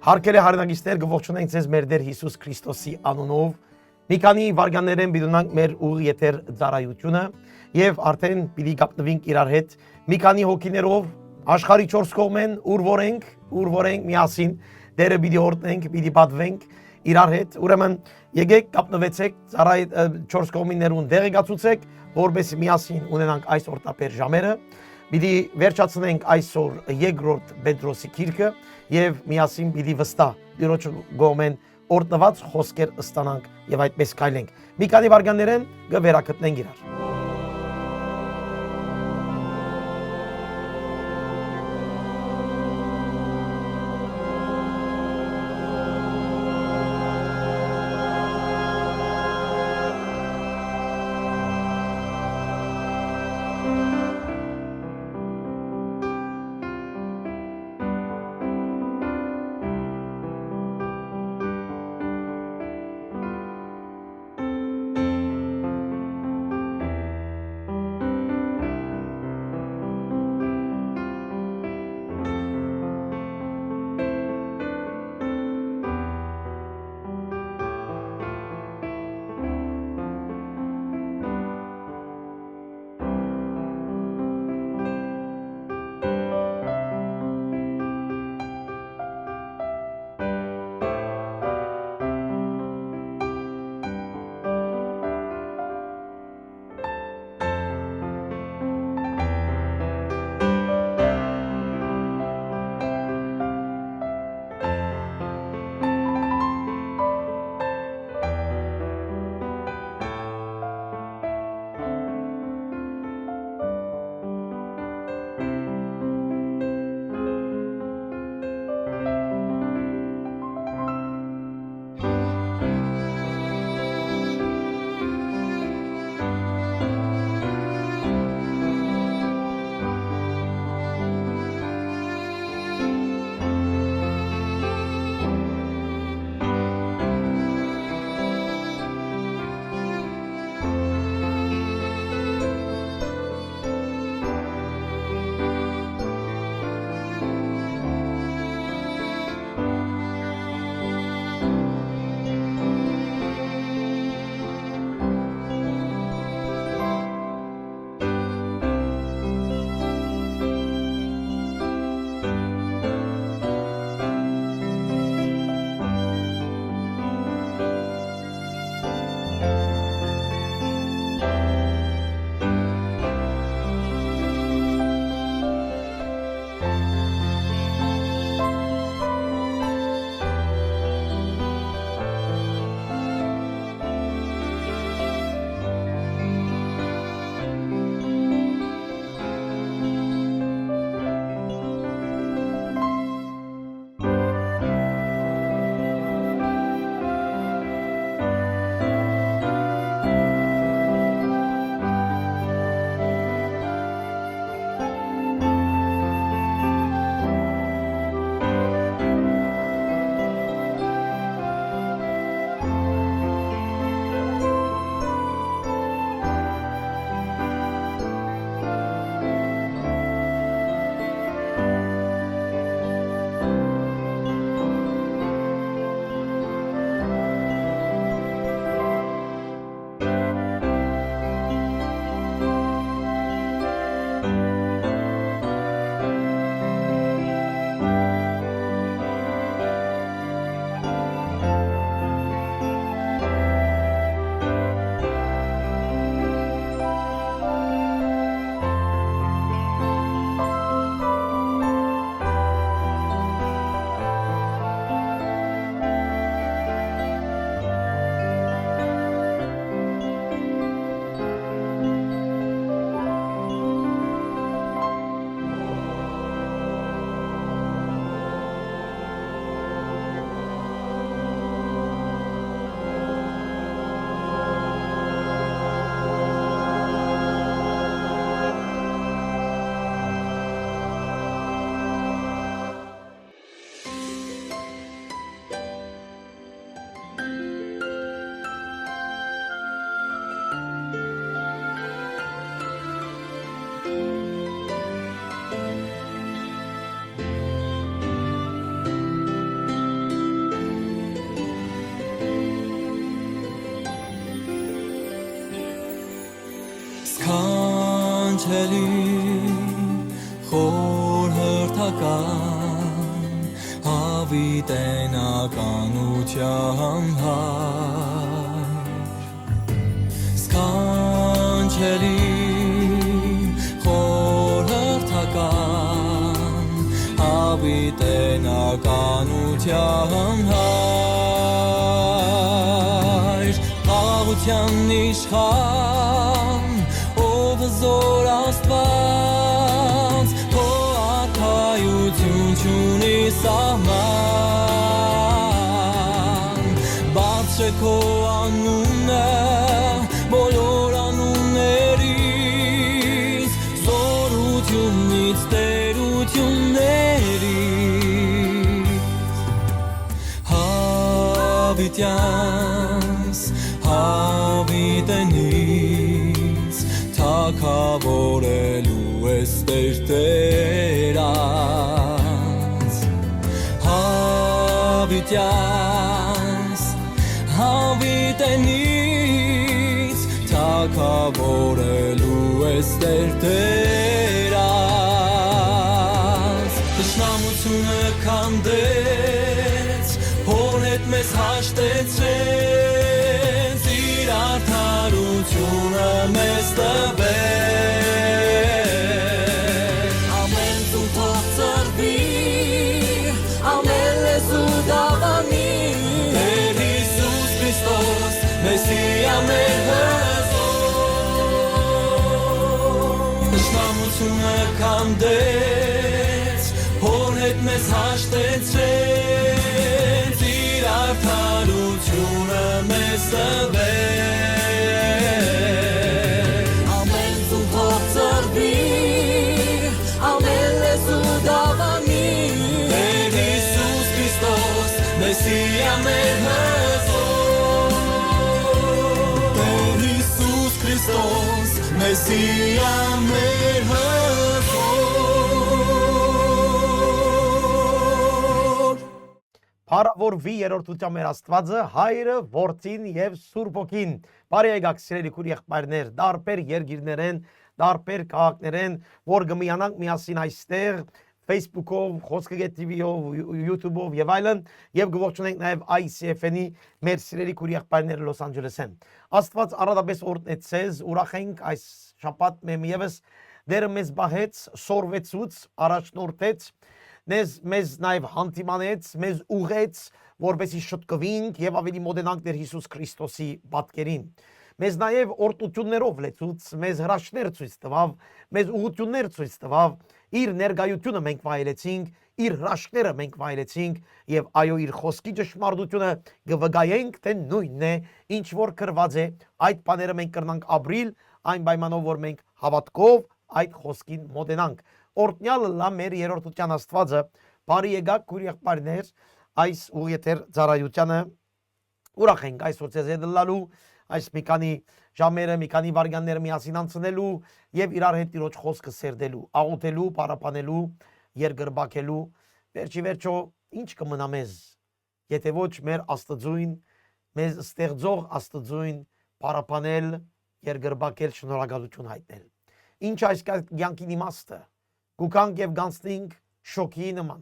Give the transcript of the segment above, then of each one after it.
Հարկելի հարնագիստեր գողջունենք ձեզ մեր Տեր Հիսուս Քրիստոսի անունով։ Մի քանի վարգաններեն բիդունանք մեր ուղի եթեր ծառայությունը եւ արդեն պիտի գտնվենք իրար հետ մի քանի հոգիներով աշխարհի 4 կողմեն ուր որենք միասին Տերը պիտի օրհնենք, պիտի պատվենք իրար հետ։ Ուրեմն եկեք կապնվեցեք ծառայ 4 կողմիներուն դեղեկացուցեք, որովհետեւ միասին ունենանք այս օրտապեր ժամերը։ Պիտի վերջացնենք այսօր երկրորդ Պետրոսի գիրքը եւ միասին պիտի վստահ Տիրոջ գոմեն օրտնված խոսքեր ստանանք եւ այդպես քայլենք։ Մի քանի վարգաններեն կվերակտնենք իրար։ խոր հրթական հավիտենականության սքանչելի խոր հրթական հավիտենականության խաղաղության իշխան ով զոր Աստված քո արքայություն չունի սահման բարձր է քո անունը բոլոր անուններից զորությունից տերություններից հավիտյանս հավիտենից թագավորելու ես Տերած հավիտյանս հավիտենից թագավորելու ես Տերած Տշնամությունը քանդեց հոր հետ մեզ հաշտեցրեց իր արդարությունը մեզ տվեց ամեն ծու թող ծրվի ամեն լեզու դավանի Տեր Հիսուս Քրիստոս Մեսիա մեր հզոր Տշնամությունը քանդեց հոր հետ մեզ հաշտեցրեց իր արդարությունը մեզ տվեց ամեն ծու թող ծրվի ամեն լեզու դավանի Տեր Հիսուս Քրիստոս Մեսիա մեր հզոր Տեր Հիսուս Քրիստոս Մեսիա մեր հզոր Փառավորվի երրորդության մեր Աստվածը, Հայրը, Որդին եւ Սուրբ Հոգին։ Բարի եկեք սիրելի քույր եղբայրներ, դարբեր երկիրներեն, դարբեր քաղաքներեն, որ գմիանանք միասին այստեղ Facebook-ով, Խոսքեգետ TV-ով, YouTube-ով եւ այլն, եւ գողջունենք նաեւ ICF-ի մեր սիրելի քույր եղբայրները Լոս Անջելեսեն։ Աստված առատապես օրհնեցես, ուրախ ենք այս շաբաթ մեմիևս դերը մեզ բահեց, սորվեցուց, առաջնորդեց մեզ նաև հանդիմանեց, մեզ ուղեց, որպեսզի շտկվենք եւ ավելի մոտենանք Տեր Հիսուս Քրիստոսի պատկերին։ Մեզ նաև օրհնություններով լեցուց, մեզ հրաշքներ ցույց տվավ, մեզ ուղղություններ ցույց տվավ, իր ներկայությունը մենք վայելեցինք, իր հրաշքները մենք վայելեցինք եւ այո իր խոսքի ճշմարտությունը կվգայենք, թե նույնն է, ինչ որ գրված է, այդ բաները մենք կրնանք ապրիլ, այն պայմանով որ մենք հավատքով այդ խոսքին մոտենանք։ Օրհնյալ լա մեր երրորդության Աստվածը, բարի եկեք քույր եղբայրներ, այս ուղիաթեր ծառայությանը ուրախ ենք այսօր ձեզ հետ լալու, այս մի քանի ժամերը, մի քանի վայրկյանները միասին անցնելու եւ իրար հետ Տիրոջ խոսքը սերդելու, աղոթելու, պարապանելու, երկրբակելու, վերջի վերջո ինչ կմնա մեզ, եթե ոչ մեր Աստծույն, մեզ ստեղծող Աստծույն պարապանել, երկրբակել, շնորհակալություն հայտնել։ Ինչ այս կյանքին իմաստը Գուքանք եւ գանցնենք շոկի նման։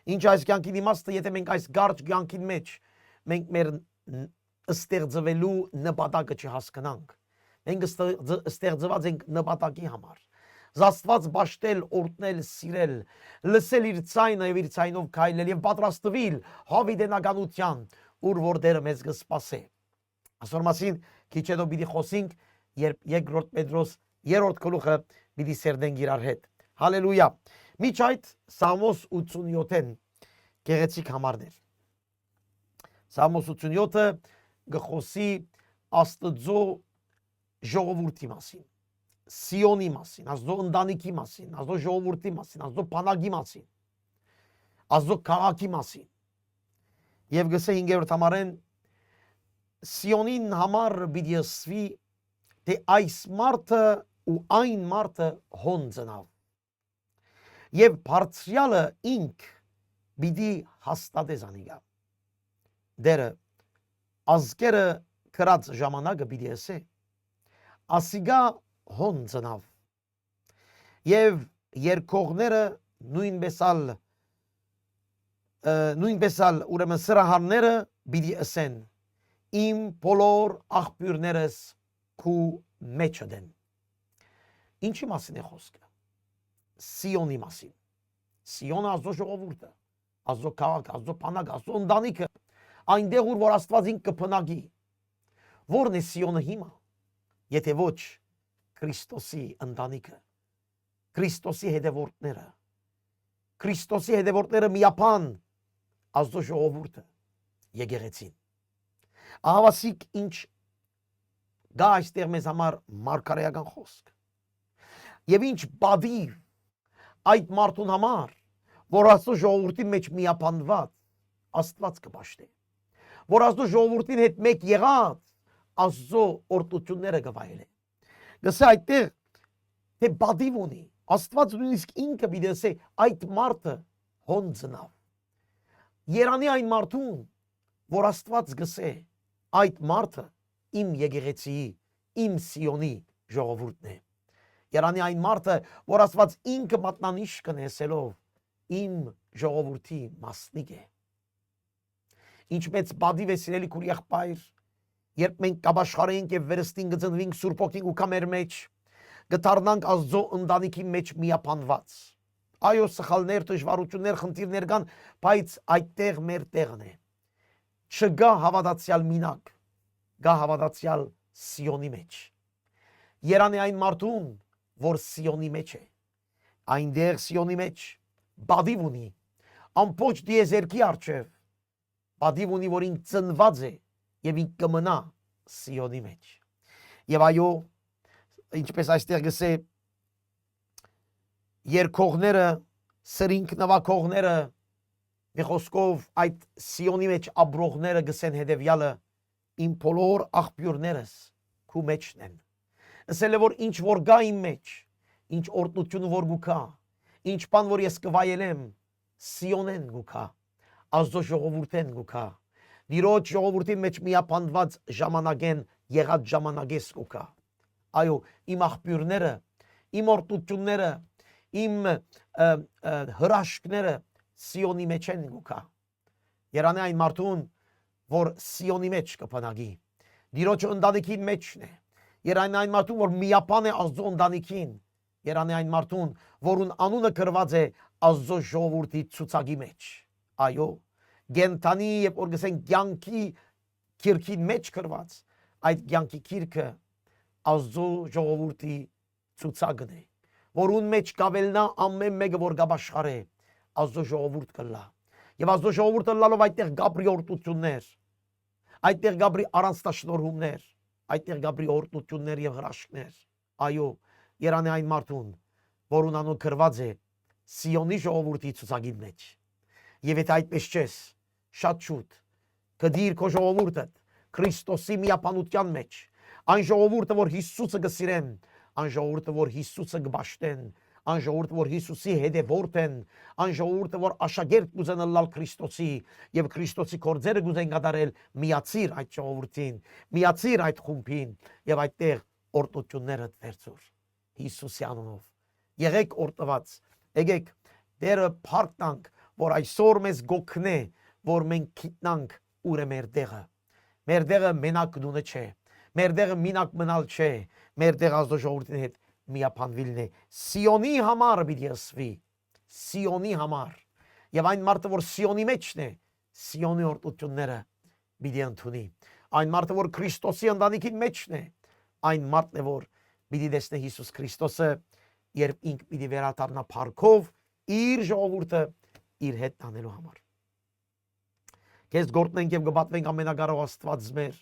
Ինչ այս կյանքին իմաստը, եթե մենք այս գարջ կյանքին մեջ մենք մեր ստեղծվելու նպատակը չհասկանանք։ Մենք ստեղծված ենք նպատակի համար։ Աստված բաշտել, օրհնել, սիրել, լսել իր ցայնը եւ իր ցայնով քայլել եւ պատրաստվել հավիտենականության, ուր որ դերը մեզ կսպասե։ Այսօր մասին քիչ հետո պիտի խոսենք, երբ երկրորդ Պետրոս 3-րդ գլուխը պիտի սերդենք իրար հետ։ Հալելույա։ Միջ այդ Սամոս 87-ն գեղեցիկ համարներ։ Սամոս 87-ը գխոսի Աստծո ժողովրդի մասին, Սիոնի մասին, Աստծո ընտանիքի մասին, Աստծո ժողովրդի մասին, Աստծո բանակի մասին, Աստծո քաղաքի մասին։ Եվ գսե 5-րդ համարեն Սիոնին համար պիտի ասվի, թե այս մարդը ու այն մարդը հոն ծնավ։ Եվ բարձրյալը ինք պիտի հաստատես անիգա։ Դերը ազգերը կրած ժամանակը պիտի ասե, ասիգա հոն ծնավ, Եվ երկողները նույնպես ալ ուրեմն սրահարները պիտի ասեն իմ բոլոր աղբյուրներս քու մեջը դեն։ Ինչի մասին է խոսքը։ Սիոնի մասին։ Սիոնը Աստծո ժողովուրդը, Աստծո քաղաքը, Աստծո բանակը, Աստծո ընտանիքը, այնտեղ որ Աստված ինքը կփնագի։ Որն է Սիոնը հիմա։ Եթե ոչ Քրիստոսի ընտանիքը, Քրիստոսի հետևորդները, Քրիստոսի հետևորդները միապան Աստծո ժողովուրդը, եկեղեցին։ Ահավասիկ ինչ գա այստեղ մեզ համար մարգարեական խոսք։ Եվ ինչ բադիվ այդ մարդուն համար, որ Աստծո ժողովրդի մեջ միապանված Աստված կպաշտե, որ Աստծո ժողովրդին հետ մեկ եղած Աստծո օրդությունները կվայելե։ Գսե այդտեղ թե բադիվ ունի, Աստված նույնիսկ ինքը պիտի ասե այդ մարդը հոն ծնավ։ Երանի այն մարդուն, որ Աստված գսե այդ մարդը իմ եկեղեցիի, իմ Սիոնի ժողովուրդն է։ Երանի այն մարդը, որ Աստված ինքը մատնանիշ կնեսելով իմ ժողովրդի մասնիկ է։ Ինչ մեծ բադիվ է սիրելի քույր եղբայր, երբ մենք կաշխարենք եւ վերստին գծնվենք Սուրբ Օգին ու կամեր մեջ, գտարնանք Աստծո ընտանիքի մեջ միապանված։ Այո, սխալներ, դժվարություններ, խնդիրներ կան, բայց այդտեղ մեր տեղն է։ Չգա հավատացյալ մինակ, գա հավատացյալ Սիոնի մեջ։ Երանի այն մարդուն, որ Սիոնի մեջ է, այնտեղ Սիոնի մեջ բադիվ ունի, ամբողջ դիեզերքի առջև, բադիվ ունի, որ ինք ծնված է եւ ինք կմնա Սիոնի մեջ։ Եվ այո, ինչպես այստեղ գսե, երկողները, սրինք նվակողները, մի խոսքով այդ Սիոնի մեջ ապրողները գսեն հետևյալը, իմ բոլոր աղբյուրներս քու մեջն են։ Ասել է, որ ինչ որ գա իմ մեջ, ինչ օրդություն որ գուքա, ինչ բան որ ես կվայելեմ, Սիոնեն գուքա, Աստծո ժողովուրդեն գուքա, Տիրոջ ժողովրդի մեջ միապանված ժամանակեն եղած ժամանակես գուքա։ Այո, իմ աղբյուրները, իմ օրդությունները, իմ հրաշքները Սիոնի մեջ են գուքա։ Երանի այն մարդուն, որ Սիոնի մեջ կփնագի, Տիրոջ ընտանիքի մեջն է։ Երանի այն մարդուն, որ միապան է Աստծո ընտանիքին, երանի այն մարդուն, որուն անունը գրված է Աստծո ժողովրդի ցուցակի մեջ։ Այո, գենտանի եւ որ գսեն կյանքի քիրքի մեջ գրված, այդ կյանքի քիրքը Աստծո ժողովրդի ցուցակն է, որուն մեջ կավելնա ամեն մեկը որ գաշխարե Աստծո ժողովուրդ կլա։ Եվ Աստծո ժողովուրդը լալով այդտեղ գաբրի օրդություններ, այդտեղ գաբրի առանձնաշնորհումներ, այդտեղ գաբրի օրդություններ եւ հրաշքներ։ Այո, երանի այն մարդուն, որուն անուն գրված է Սիոնի ժողովրդի ցուցակի մեջ։ Եվ եթե այդպես չես, շատ շուտ կդիր քո ժողովուրդը Քրիստոսի միապանության մեջ, այն ժողովուրդը, որ Հիսուսը կսիրեն, այն ժողովուրդը, որ Հիսուսը կբաշտեն, այն ժողովուրդը, որ Հիսուսի հետևորդ են, այն ժողովուրդը, որ աշակերտ կուզեն լալ Քրիստոսի եւ Քրիստոսի գործերը կուզեն կատարել, միացիր այդ ժողովրդին, միացիր այդ խումբին եւ այդտեղ օրդությունները վերցուր Հիսուսի անունով։ Եղեք օրդված, եկեք դերը փառք, որ այսօր մեզ գոքնե, որ մենք գիտնանք ուր է մեր տեղը։ Մեր տեղը մենակ դունը չէ, մեր տեղը մինակ մնալ չէ, մեր տեղը Աստծո ժողովրդի հետ միապանվելն է։ Սիոնի համար պիտի ասվի, Սիոնի համար։ Եվ այն մարդը, որ Սիոնի մեջն է, Սիոնի օրդությունները պիտի ընդունի։ Այն մարդը, որ Քրիստոսի ընտանիքի մեջն է, այն մարդն է, որ պիտի տեսնի Հիսուս Քրիստոսը, երբ ինք պիտի վերադառնա փառքով իր ժողովուրդը իր հետ տանելու համար։ Քեզ գործնենք եւ կպատվենք ամենակարող Աստված մեր,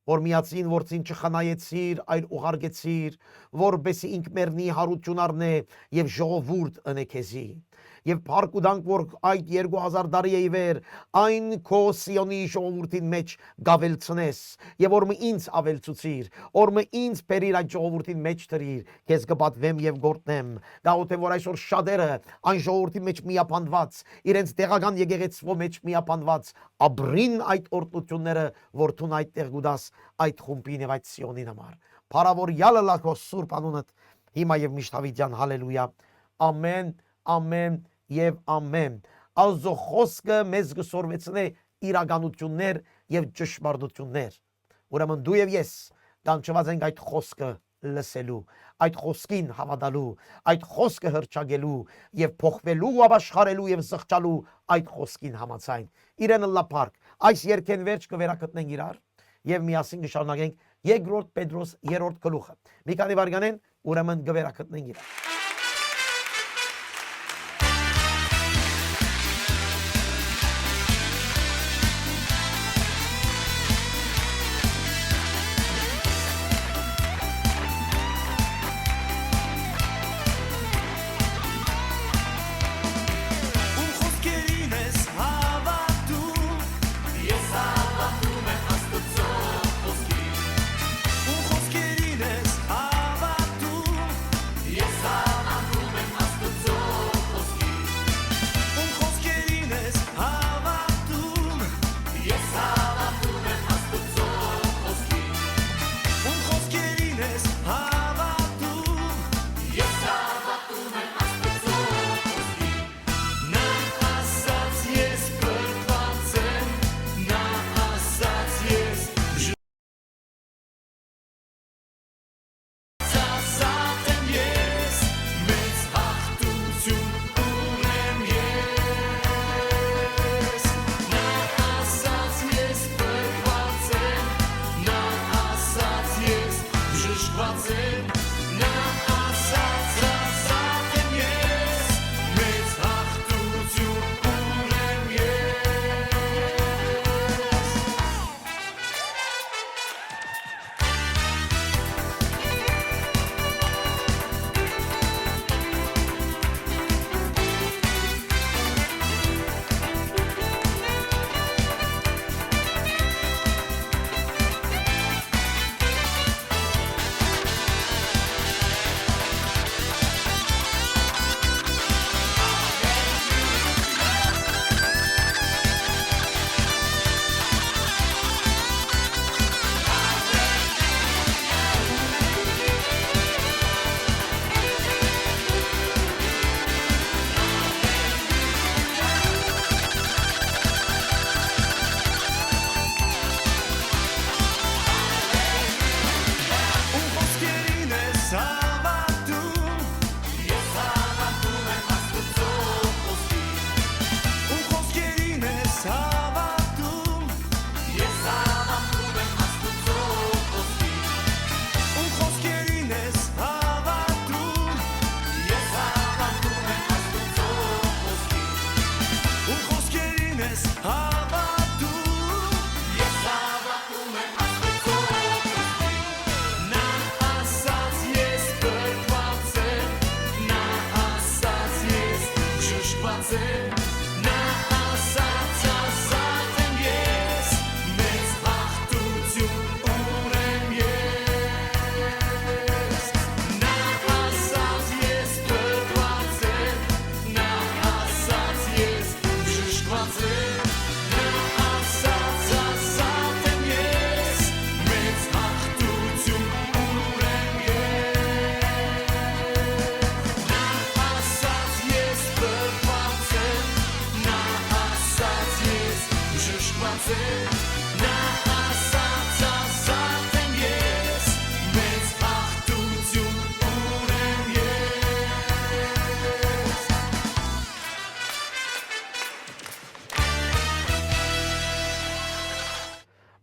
որ միացին որդին չխնայեցիր, այլ ուղարկեցիր, որբեսի ինք մերնի հարություն առնե եւ ժողովուրդ ընե քեզի։ Եվ փառք ու դանք, որ այդ 2000 տարի է իվեր այն քո Սիոնի ժողովրդին մեջ գավելցնես եւ որ մը ինձ ավելցուցիր, որ մը ինձ բերիր այդ ժողովրդին մեջ դրիր, քեզ կպատվեմ եւ գործնեմ։ Դա ուտե որ այսօր շատերը այն ժողովրդի մեջ միապանված, իրենց տեղական եկեղեցվո մեջ միապանված, աբրին այդ օրդությունները, որ թուն այդտեղ գուդաս այդ խումբին եւ այդ Սիոնին համար։ Փառավոր յալը լա քո սուրբ անունդ հիմա եւ միշտավիճան, հալելույա, ամեն, ամեն եւ ամեն, Աստծո խոսքը մեզ գսորվեցնե իրականություններ եւ ճշմարտություններ, ուրեմն դու եւ ես կանչված ենք այդ խոսքը լսելու, այդ խոսքին հավատալու, այդ խոսքը հրճագելու եւ փոխվելու ու ապաշխարելու եւ զղջալու այդ խոսքին համաձայն։ Իրեն լապարկ, այս երկեն վերջ կվերակտնենք իրար եւ միասին կշարունակենք երկրորդ Պետրոս 3-րդ գլուխը։ Մի քանի վարկանեն ուրեմն կվերակտնենք իրար։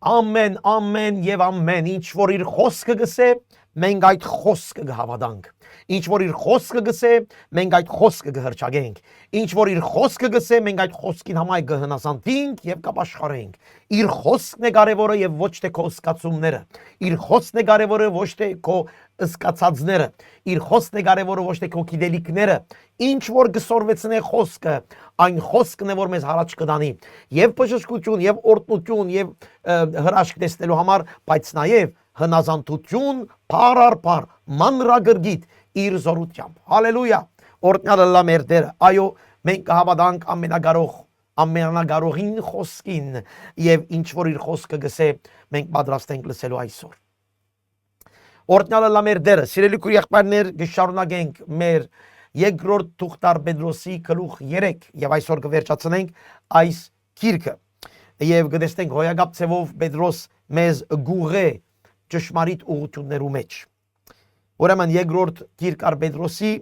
Ամեն, ամեն եւ ամեն, ինչ որ իր խոսքը գսե, մենք այդ խոսքը կհավատանք։ Ինչ որ իր խոսքը գսե, մենք այդ խոսքը կհրճագենք։ Ինչ որ իր խոսքը գսե, մենք այդ խոսքին համայ կհնասանդենք եւ կապաշխարենք։ Իր խոսքն է կարևորը եւ ոչ թե քո սկացումները։ Իր խոսքն է կարևորը ոչ թե քո սկացածները։ Իր խոսքն է կարևորը ոչ թե քո գիտելիքները։ Ինչ որ գսորվեցնե խոսքը, այն խոսքն է որ մեզ հարաճ կդանի եւ բժշկություն եւ օրտնություն եւ հրաշք տեսնելու համար, բայց նաեւ հնազանդություն փառարփար մանրագրգիտ իր զորությամբ։ Հալելույա։ Օրհնյալ լա մեր Տերը։ Այո, մենք կհավատանք ամենագարողին խոսքին եւ ինչ որ իր խոսքը գսե, մենք պատրաստ ենք լսելու այսօր։ Օրտնալը լա մեր դերը, սիրելի քույրիկներ, գշարունակենք մեր երկրորդ Թուղթար Պետրոսի գլուխ 3 եւ այսօր կվերջացնենք այս գիրքը։ Եվ կտեսնենք հոյակապ ցևով Պետրոս մեզ գուղե ճշմարիտ ուղղություններու մեջ։ Ուրեմն երկրորդ գիրք Պետրոսի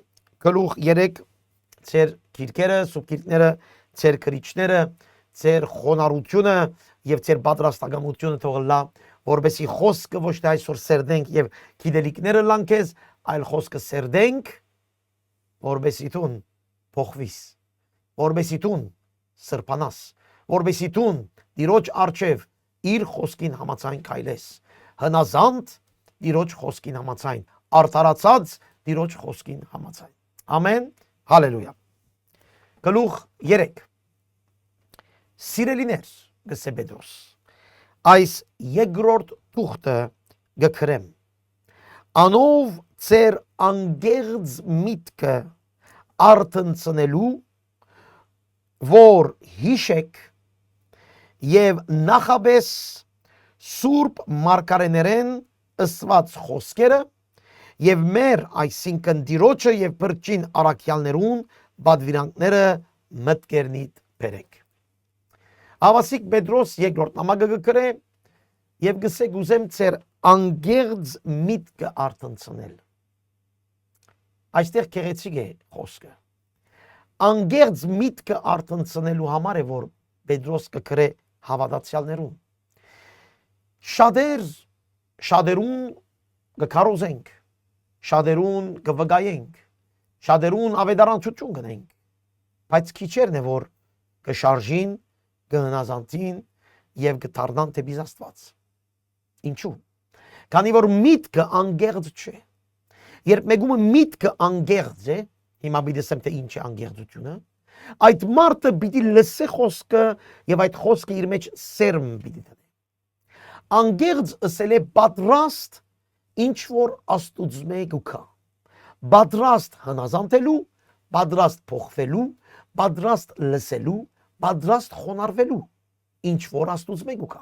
գլուխ 3 ծեր գիրքերը, սուբգիրքները, ծեր քրիչները, ծեր խոնարհությունը եւ ծեր պատրաստակամությունը թող լա, որբեսի խոսքը ոչ թե այսօր սերդենք եւ գիտելիքները լանքես, այլ խոսքը սերդենք, որբեսի տուն փոխվիս, որբեսի տուն սրբանաս, որբեսի տուն Տիրոջ արչև իր խոսքին համաձայն քայլես, հնազանդ Տիրոջ խոսքին համաձայն, արդարացած Տիրոջ խոսքին համաձայն։ Ամեն, հալելույա։ Գլուխ 3 Սիրելիներ, գսե Պետրոս, այս երկրորդ թուղթը գքրեմ, անով ծեր անգեղծ միտքը արթնցնելու, որ հիշեք եւ նախաբես սուրբ մարգարեներեն ըսված խոսքերը եւ մեր այսինքն Տիրոջը եւ բրճին առաքյալներուն բադվիրանքները մտքերնիդ բերեք։ Ավասիկ Պետրոս երկրորդ նամակը գկրե եւ գսե գուզեմ ծեր անգեղծ միտքը արթնցնել։ Այստեղ քեղեցիկ է խոսքը։ Անգեղծ միտքը արթնցնելու համար է որ Պետրոս կգրե հավատացյալներուն։ Շատերուն կքարոզենք, շատերուն կվգայենք, շատերուն ավետարանչություն գնենք, բայց քիչերն է որ կշարժին, կհնազանդին եւ կդառնան դեպի Աստված։ Ինչու՞։ Քանի որ միտքը անգեղծ չէ։ Երբ մեկումը միտքը անգեղծ է, հիմա բիդեսեմ թե ինչ է անգեղծությունը, այդ մարդը պիտի լսե խոսքը եւ այդ խոսքը իր մեջ սերմ պիտի դնի։ Անգեղծ ըսել է պատրաստ ինչ որ Աստուծմե գուքա։ Պատրաստ հնազանդելու, պատրաստ փոխվելու, պատրաստ լսելու, պատրաստ խոնարհվելու, ինչ որ Աստուծմե գուքա։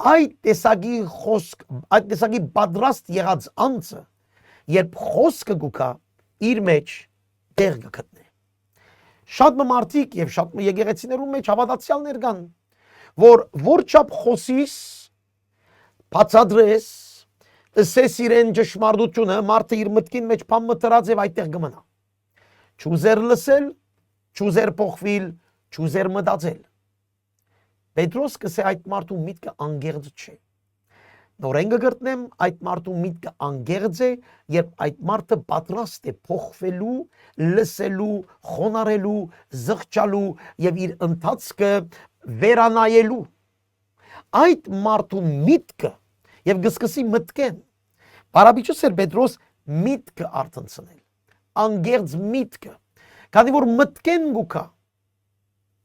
Այդ տեսակի խոսք, այդ տեսակի պատրաստ եղած անձը, երբ խոսքը գուքա, իր մեջ տեղ կգտնի։ Շատ մարդիկ եւ շատ եկեղեցիներում մեջ հավատացյալներ կան, որ չափ խոսիս, բացադրես, ըսես իրեն ճշմարտությունը, մարդը իր մտքին մեջ բան մտրած եւ այդտեղ կմնա։ Չուզեր լսել, չուզեր փոխվել, չուզեր մտածել։ Պետրոս կսե այդ մարդու միտքը անգեղծ չէ։ Նորեն կգտնեմ այդ մարդու միտքը անգեղծ է, երբ այդ մարդը պատրաստ է փոխվելու, լսելու, խոնարհելու, զղջալու եւ իր ընթացքը վերանայելու։ Այդ մարդու միտքը եւ գսկսի մտքեն։ Բարաբիջոս էր Պետրոս միտքը արթնցնել։ Անգեղծ միտքը, քանի որ մտքեն գուքա,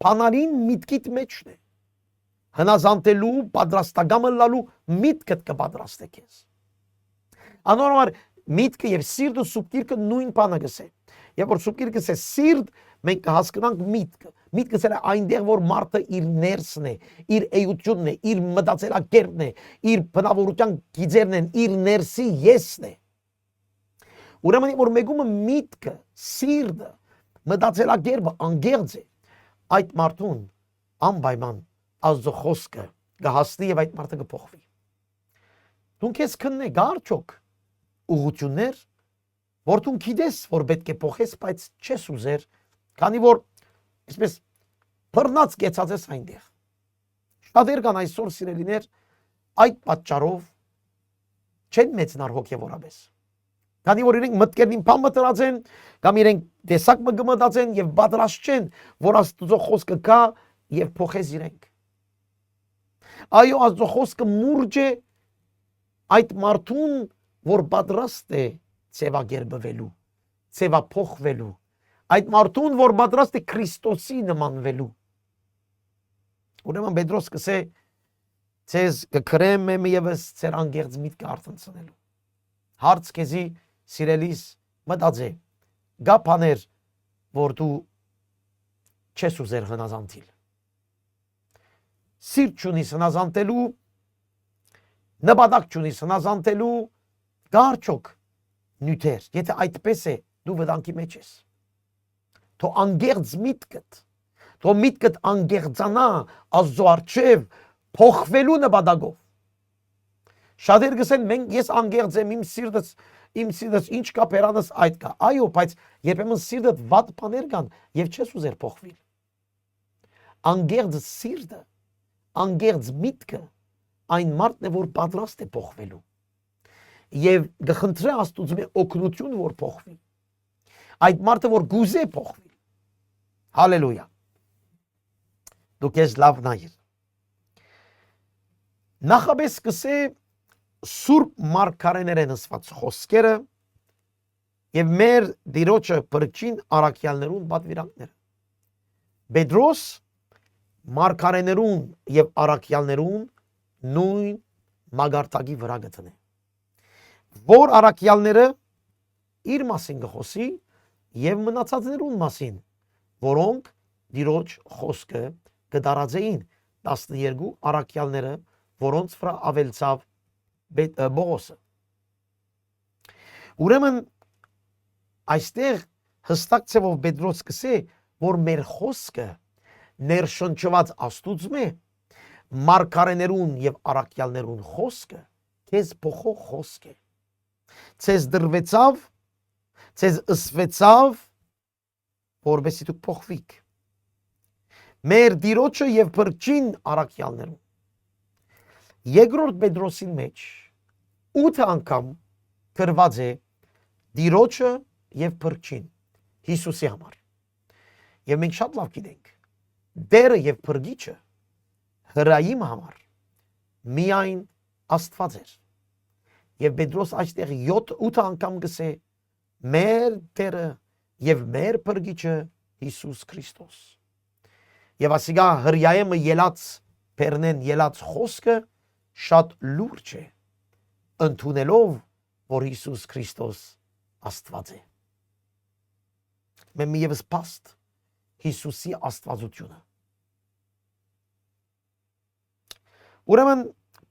բանալին միտքիդ մեջն է։ Հնազանդելու, պատրաստակամը լալու միտքդ կպատրաստե քեզ։ Անորմար միտքը եւ սիրտը սուբկիրքը նույն բանը գսե։ Եվ որ սուբկիրքը գսե սիրտ, մենք կհասկանանք միտքը։ Միտքը սա այնտեղ որ մարդը իր ներսն է, իր էությունն է, իր մտածելակերպն է, իր բնավորության գիծերն են, իր ներսի եսն է։ Ուրեմն որ մեկումը միտքը, սիրտը, մտածելակերպը անգեղծ է, այդ մարդուն անպայման Աստծո խոսքը կհասնի եւ այդ մարդը կփոխվի։ Դու քեզ քննե գարչոք ուղություններ, որ դու գիտես, որ պետք է փոխես, բայց չես ուզեր, քանի որ այսպես բռնած գեցած ես այնտեղ։ Շատեր կան այսօր սիրելիներ այդ պատճառով չեն մեծնար հոգեվորապես։ Քանի որ իրենք մտքերին բան մտրած են, կամ իրենք տեսակ մգմտած են եւ պատրաստ չեն, որ Աստծո խոսքը կա եւ փոխես իրենք։ Այո, Աստծո խոսքը մուրջ է այդ մարդուն, որ պատրաստ է ծևագերբվելու, ծևափոխվելու, այդ մարդուն, որ պատրաստ է Քրիստոսի նմանվելու։ Ուրեմն Պետրոս կսե ցեզ կքրեմ եմ եւս ծեր անգեղծ միտքը արթնցնելու։ Հարց քեզի սիրելիս մտածե, գա բաներ, որ դու չես ուզեր հնազանդիլ։ Սիրտ չունիս հնազանդելու, նպատակ չունիս հնազանդելու, Կա արդյոք նյութեր, եթե այդպես է, դու վտանգի մեջ ես։ Թո անգերձ միտքդ, թո միտքդ անգերձանա Աստծո առջև փոխվելու նպատակով։ Շատեր գսեն մենք ես անգերձ եմ, իմ սիրտս ինչ կա բերանս այդ կա։ Այո, բայց երբեմն սիրտդ վատ բաներ կան եւ չես ուզեր փոխվել։ Անգերձ սիրտը, անգերձ միտքը այն մարդն է, որ պատրաստ է փոխվելու։ Եվ գխնդրե Աստծուց մի օգնություն, որ փոխվի։ Այդ մարդը, որ գուզե փոխվի։ Հալելույա։ Դուք ես լավ նայիր։ Նախաբես կսե Սուրբ մարգարեներեն ասված խոսքերը եւ մեր դիրոջը բրկին առաքյալներուն պատվիրանքները։ Պետրոս մարգարեներուն եւ առաքյալներուն նույն մագարտակի վրա գտնե։ Որ առաքյալները իր մասին կխոսի եւ մնացածներուն մասին, որոնք դիրոջ խոսքը կդարածեին 12 առաքյալները, որոնց վրա ավելցավ Բողոսը։ Ուրեմն այստեղ հստակ ցեվով Պետրոս կսե, որ մեր խոսքը ներշնչված Աստուծո է, մարգարեներուն եւ առաքյալներուն խոսքը քեզ փոխող խոսք է։ Ցեզ դրվեցավ, ցեզ ըսվեցավ, որովհետեւ դուք փոխվիք։ Մեր դիրոջը եւ բրկին առաքյալներուն Երկրորդ Պետրոսի մեջ 8 անգամ գրված է դիրոջը եւ բրկին Հիսուսի համար։ Եվ մենք շատ լավ գիտենք, Դերը եւ բրգիչը հրայիմ համար միայն Աստված էր։ Եվ Պետրոս այստեղ 7-8 անգամ գսե մեր Դերը եւ մեր բրգիչը Հիսուս Քրիստոս։ Եվ ասիգա հրայեմը ելած Պերնեն ելած խոսքը շատ լուրջ է, ընդունելով, որ Հիսուս Քրիստոս Աստված է։ Մենք միևս փաստ Հիսուսի աստվածությունը։ Ուրեմն,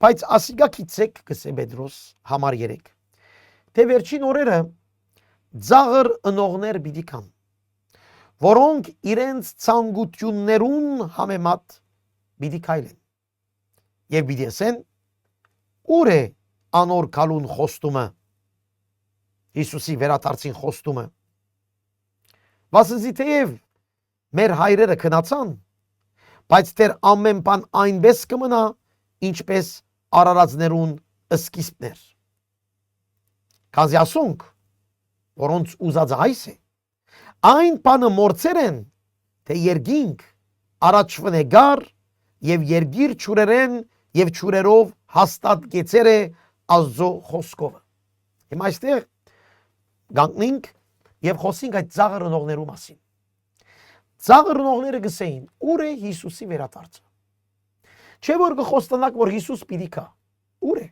բայց ասիգա գիտեք, գսե Պետրոս համար 3, թե վերջին օրերը ծաղր ընողներ պիտի կան, որոնք իրենց ցանկություններուն համեմատ պիտի քայլեն։ Եվ պիտի ասեն, ուր է անոր կալուն խոստումը, Հիսուսի վերադարձին խոստումը։ Վասնզի թեև մեր հայրերը քնացան, բայց դեռ ամեն բան այնպես կմնա, ինչպես արարածներուն սկիզբներ։ Քանզի ասոնք, որոնց ուզածը այս է, այն բանը մորցեր են, թե երկինք առաջվն է գար եւ երգիր ճուրերեն եւ ճուրերով հաստատ գեցեր է Աստծո խոսքով։ Հիմա այստեղ գանքնենք եւ խոսենք այդ ծաղր ընողներու մասին։ Ծաղր ընողները գսեին, ուր է Հիսուսի վերադարձը։ Չէ որ կխոստանաք, որ Հիսուս պիտի գա։ Ուր է։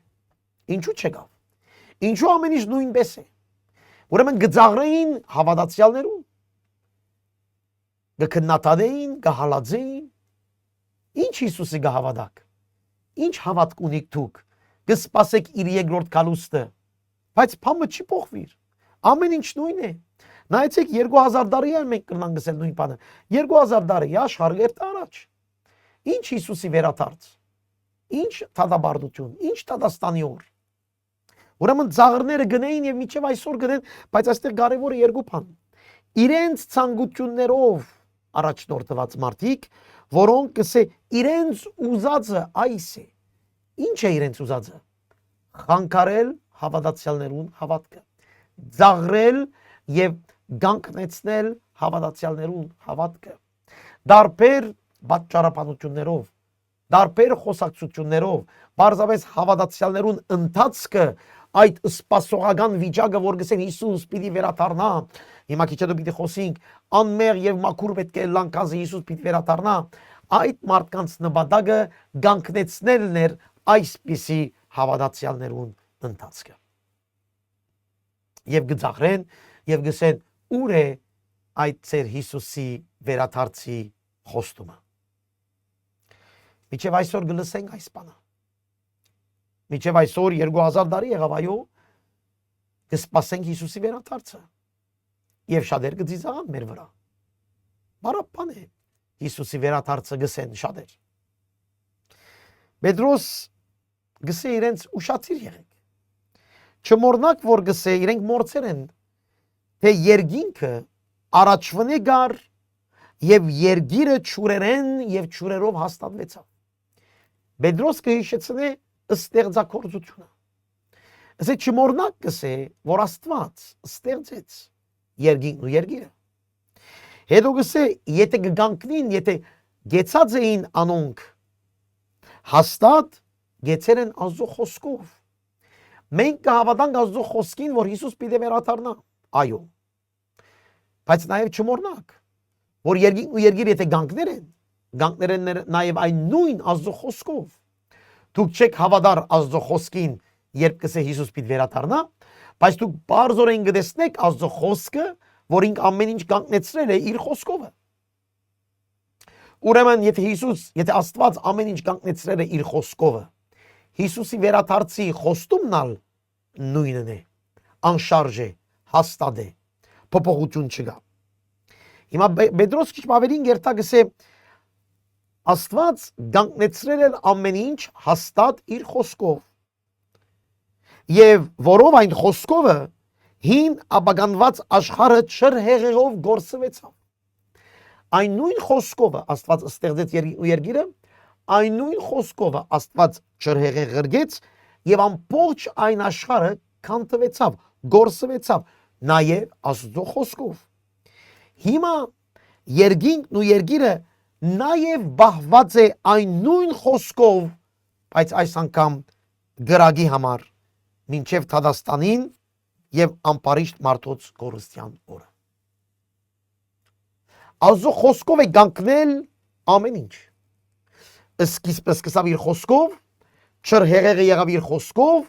Ինչու չեկավ։ Ինչու ամեն ինչ նույնպես է։ Ուրեմն գծաղրեին հավատացյալներուն։ Գքննատանեին, գահալածեին։ Ինչ Հիսուսի գահավատակ։ Ինչ հավատք ունիք դուք։ Գսպասեք իր երկրորդ կալուստը, բայց փամը չի փոխվիր։ Ամեն ինչ նույնն է։ Նայեցեք 2000 տարի է մենք կնան գսել նույն բանը։ 2000 տարի աշխարհերտ առաջ։ Ինչ Հիսուսի վերադարձ։ Ինչ թադաբարդություն, ինչ Տադաստանի օր։ Ուրեմն ծաղրները գնային եւ միջև այսօր գնեն, բայց այստեղ կարևորը երկու բան։ Իրենց ցանկություններով առաջնորդված մարդիկ, որոնք կսե իրենց ուզածը այս է։ Ինչ է իրենց ուզածը։ Խանգարել հավատացյալներուն հավատքը, ծաղրել եւ գանքնեցնել հավատացյալներուն հավատքը, դարբեր պատճառաբանություններով, դարբեր խոսակցություններով, բարձրապես հավատացյալներուն ընթացքը այդ սպասողական վիճակը, որ գսեն Հիսուս պիտի վերադառնա, հիմա քիչ հետո պիտի խոսենք, անմեղ եւ մաքուր պետք է լանկազը Հիսուս պիտի վերադառնա, այդ մարդկանց նպատակը գանքնեցնելն էր այսպիսի հավատացյալներուն ընթացքը։ Եվ գծաղրեն եւ գսեն ուր է այդ ծեր Հիսուսի վերադարձի խոստումը։ Միջև այսօր գլսենք այս բանը։ Միջև այսօր 2000 տարի եղավ այո, կսպասենք Հիսուսի վերադարձը։ Եվ շատեր կծիծաղան մեր վրա։ Բարապան է Հիսուսի վերադարձը գսեն շատեր։ Պետրոս գսե իրենց ուշացիր եղեք։ Չմոռնաք, որ գսե իրենք մորցեր են, թե երկինքը առաջվնե գար եւ երգիրը ճուրերեն եւ ճուրերով հաստատվեցավ։ Պետրոս կհիշեցնե ստեղծագործությունը։ Ասե չմոռնաք գսե, որ Աստված ստեղծեց երկինքն ու երգիրը։ Հետո գսե, եթե կգանքնին, եթե գեցած էին անոնք, հաստատ գեցեր են Աստծո խոսքով։ Մենք կհավատանք Աստծո խոսքին, որ Հիսուս պիտի վերադառնա։ Այո։ Բայց նաև չմոռնաք, որ երկինքն ու երգիրը եթե գանքներ են նաև այն նույն Աստծո խոսքով։ Դուք չեք հավատար Աստծո խոսքին, երբ կսե Հիսուս պիտի վերադառնա, բայց դուք բարձորեն կտեսնեք Աստծո խոսքը, որ ինք ամեն ինչ գանքնեցրել է իր խոսքով։ Ուրեմն եթե Աստված ամեն ինչ գանքնեցրել է իր խոսքով, Հիսուսի վերադարձի խոստումն նույնն է, անշարժ է, հաստատ է, փոփոխություն չկա։ Հիմա Պետրոս քիչ ավելին երթա գսե Աստված գանքնեցրել է ամեն ինչ հաստատ իր խոսքով։ Եվ որով այն խոսքովը հին ապագանված աշխարհը չրհեղեղով գործվեցավ։ Այն նույն խոսքովը Աստված ստեղծեց երկիրը, այն նույն խոսքովը Աստված չրհեղեղ գրգեց եւ ամբողջ այն աշխարհը քանթվեցավ, գործվեցավ, նաեւ Աստծո խոսքով։ Հիմա երկինքն ու երգիրը նաեւ բահված է այն նույն խոսքով, բայց այս անգամ գրագի համար, մինչև Թադաստանին եւ ամպարիշտ մարդոց կորստյան օրը։ Աստծո խոսքով է գանքնել ամեն ինչ։ Սկիզբը սկսավ իր խոսքով, չրհեղեղը եղավ իր խոսքով,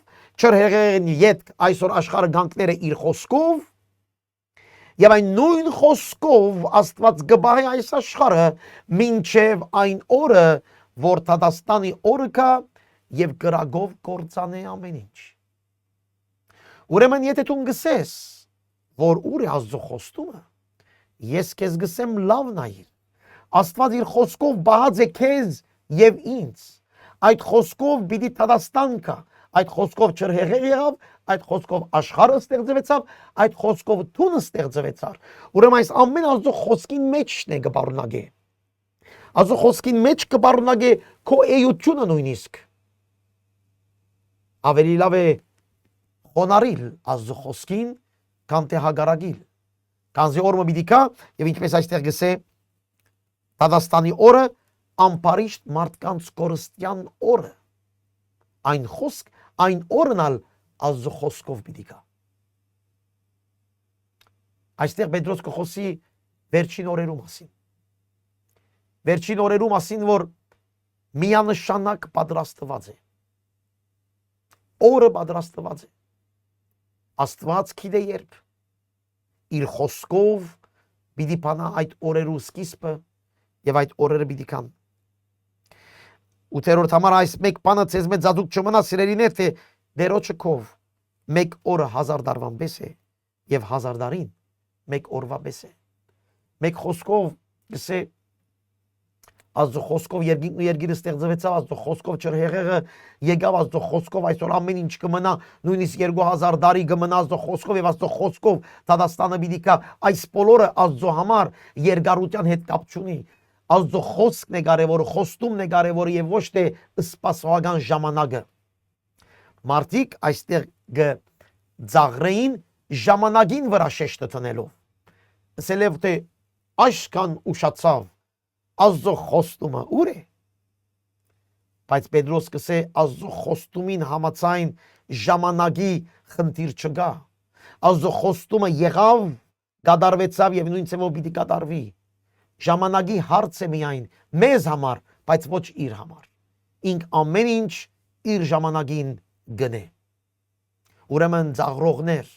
չրհեղեղն յետք այսօր աշխարհը գանքները իր խոսքով, եւ այն նույն խոսքով Աստված գբահի այս աշխարհը մինչև այն օրը, որ Թադաստանի օրը կա եւ գրագով կործանե ամեն ինչ։ Ուրեմն եթե դու գսես, որ ուր է Աստծո խոստումը, ես քեզ գսեմ լավ նայիր։ Աստված իր խոսքով բահած է քեզ եւ ինձ։ Այդ խոսքով պիտի Թադաստան կա, այդ խոսքով չրհեղեղ եղավ, այդ խոսքով աշխարհը ստեղծվեցավ, այդ խոսքով տունը ստեղծվեցավ։ Ուրեմն այս ամեն Աստծո խոսքին մեջն է կբառնագե։ Աստծո խոսքին մեջ կբառնագե քո էությունը նույնիսկ։ Ավելի լավ է խոնարհիլ Աստծո խոսքին, քան թե հագարագիլ։ Քանզի օրը պիտի կա եւ ինչպես այստեղ գսե Թադաստանի օրը ամպարիշտ մարդկանց կորստյան օրը։ Այն խոսք, այն օրն ալ Աստծո խոսքով պիտի կա։ Այստեղ Պետրոս կխոսի վերջին օրերու մասին։ Վերջին օրերու մասին, որ միանշանակ պատրաստված է։ Օրը պատրաստված է։ Աստված գիտե երբ իր խոսքով պիտի բանա այդ օրերու սկիզբը եւ այդ օրերը պիտի կան։ Ութերորդ համար այս մեկ բանը ցեզ մեծ զադուկ չմնա սիրելիներ, թե դերոջը քով մեկ օրը 1000 դարվան պես է եւ 1000 դարին մեկ օրվա պես է։ Մեկ խոսքով գսե Աստծո խոսքով երկինքն ու երգիրը ստեղծվեցավ, Աստծո խոսքով չրհեղեղը եկավ, Աստծո խոսքով այսօր ամեն ինչ կմնա, նույնիսկ 2000 տարի կմնա Աստծո խոսքով եւ Աստծո խոսքով Թադաստանը պիտի կա։ Այս բոլորը Աստծո համար երկարության հետ կապ չունի։ Աստծո խոսքն է կարևորը, խոստումն է կարևորը եւ ոչ թե սպասողական ժամանակը։ Մարդիկ այստեղ գծաղրեին ժամանակին վրա շեշտը տնելով։ Ասելով թե աշկան ուշացավ Աստծո խոստումը ուր է։ Բայց Պետրոս կսե Աստծո խոստումին համաձայն ժամանակի խնդիր չկա։ Աստծո խոստումը եղավ, կատարվեցավ եւ նույն ցեվով պիտի կատարվի։ Ժամանակի հարց է միայն մեզ համար, բայց ոչ իր համար։ Ինք ամեն ինչ իր ժամանակին գնե։ Ուրեմն ծաղրողներ,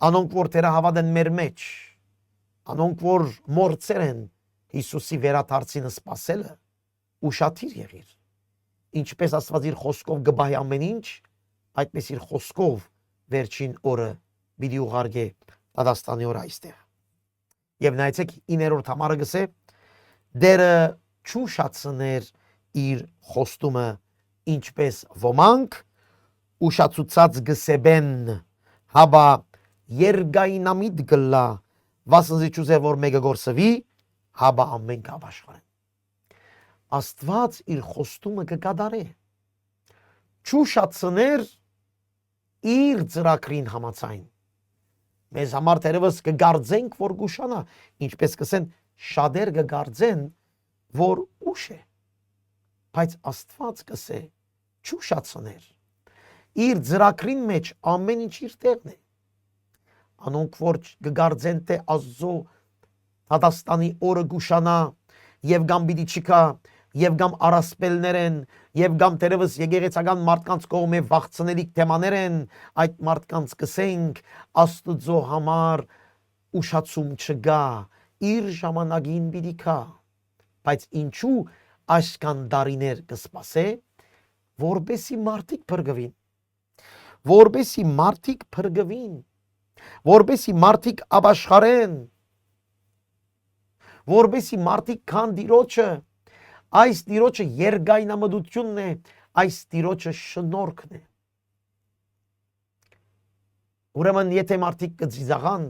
անոնք որ թերահավատ են մեր մեջ, անոնք որ մորցեր են Հիսուսի վերադարձին սպասելը, ուշադիր եղիր։ Ինչպես Աստված իր խոսքով գբահի ամեն ինչ, այդպես իր խոսքով վերջին օրը պիտի ուղարկե Դադաստանի օր այստեղ։ Եվ նայեցեք 9-րդ համարը գսե դերը չուշացներ իր խոստումը ինչպես ոմանք ուշացուցած գսեբեն հաբա երգայնամիտ գլա վասնզի չուզեր որ մեկը գործվի հաբա ամեն կապաշխարեն Աստված իր խոստումը կկատարե չուշացներ իր ծրագրին համաձայն մեզ համար թերևս կգարձենք որ գուշանա ինչպես կսեն շատեր կգարձեն որ ուշ է բայց Աստված կսե չուշացներ իր ծրագրին մեջ ամեն ինչ իր տեղն է անոնք որ կգարձեն թե Աստծո Դադաստանի օրը գուշանա եւ գամ պիտի չկա եւ գամ արասպելներ են եւ գամ թերևս եկեղեցական մարդկանց կողմէ վախցնելիք թեմաներ են այդ մարդկանց կսենք Աստծո համար ուշացում չգա իր ժամանակին պիտի կա բայց ինչու աշկան դարիներ կսպասե որբեսի մարդիկ փրկվին որբեսի մարդիկ փրկվին որբեսի մարդիկ ապաշխարեն որբեսի մարդիկ քան Տիրոջը այս Տիրոջը երգայնամտությունն է այս Տիրոջը շնորհքն է ուրեմն եթե մարդիկ կծիզաղան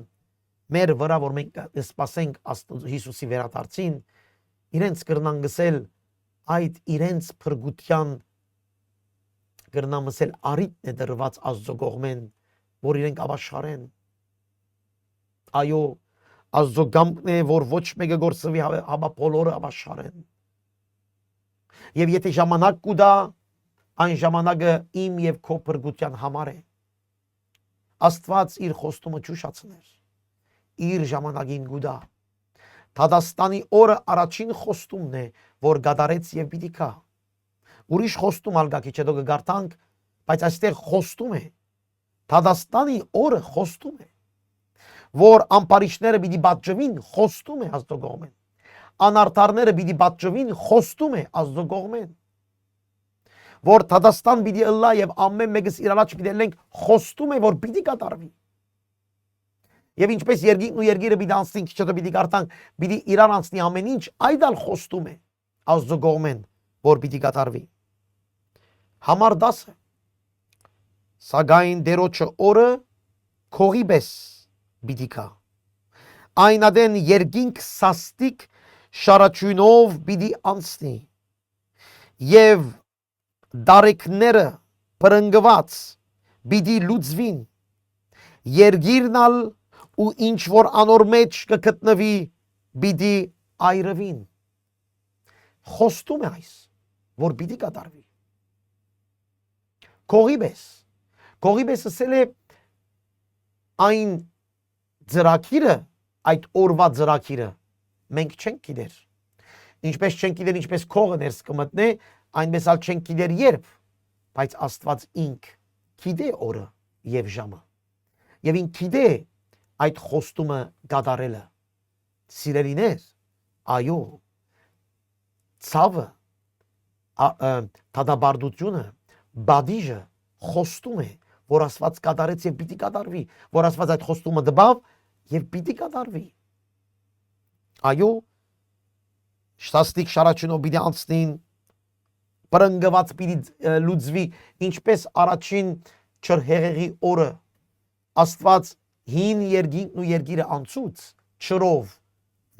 մեր վրա որ մենք կսպասենք Աստծո Հիսուսի վերադարձին իրենց կրնան գսել այդ իրենց փրկության կրնան մսել արիտն է դրված Աստծո կողմեն որ իրենք ապաշխարեն այո Աստծո գամքն է որ ոչ մեկը գործվի հաբա բոլորը ապաշխարեն եւ եթե ժամանակ կուտա այն ժամանակը իմ եւ քո փրկության համար է Աստված իր խոստումը չուշացներ իր ժամանակին կուտա Դադաստանի օրը առաջին խոստումն է որ գադարեց եւ պիտի կա ուրիշ խոստում ալգակի չդո կգարտանք բայց այստեղ խոստում է Դադաստանի օրը խոստում է որ ամպարիչները պիտի պատժվին խոստում է Աստծո կողմեն անարդարները պիտի պատժվին խոստում է Աստծո կողմեն որ Դադաստան պիտի ըլլա եւ ամեն մեկս իր առաջ պիտի լենք խոստում է որ պիտի կատարվի եւ ինչպես երկինքն ու երկիրը պիտի անցնին քիչ հետո պիտի կարտանք պիտի իրար անցնի ամեն ինչ այդալ խոստում է Աստծո կողմեն որ պիտի կատարվի համար 10 սակայն դերոջը օրը քողիբես պիտի կա այն ադեն երկինք սաստիկ շարաչյունով պիտի անցնի եւ դարեքները պրնգված պիտի լուծվին երկիրնալ ու ինչ որ անոր մեջ կգտնվի պիտի այրվին խոստում է այս որ պիտի կատարվի Քողիբես ասել է այն ծրագիրը այդ օրվա ծրագիրը մենք չենք գիտեր ինչպես չենք գիտեր ինչպես քողը ներս կմտնե այնպես ալ չենք գիտեր երբ բայց Աստված ինք գիտե օրը եւ ժամը եւ ինք գիտե այդ խոստումը կատարելը սիրելիներ այո ցավը դադարությունը բադիժը խոստում է որ Աստված կատարեց եւ պիտի կատարվի որ Աստված այդ խոստումը դբավ եւ պիտի կատարվի այո շտաստիկ շարաչյունով պիտի անցնին պրնգված պիտի լուծվի ինչպես առաջին չրհեղեղի օրը Աստված հին երկինքն ու երկիրը անցուց չրով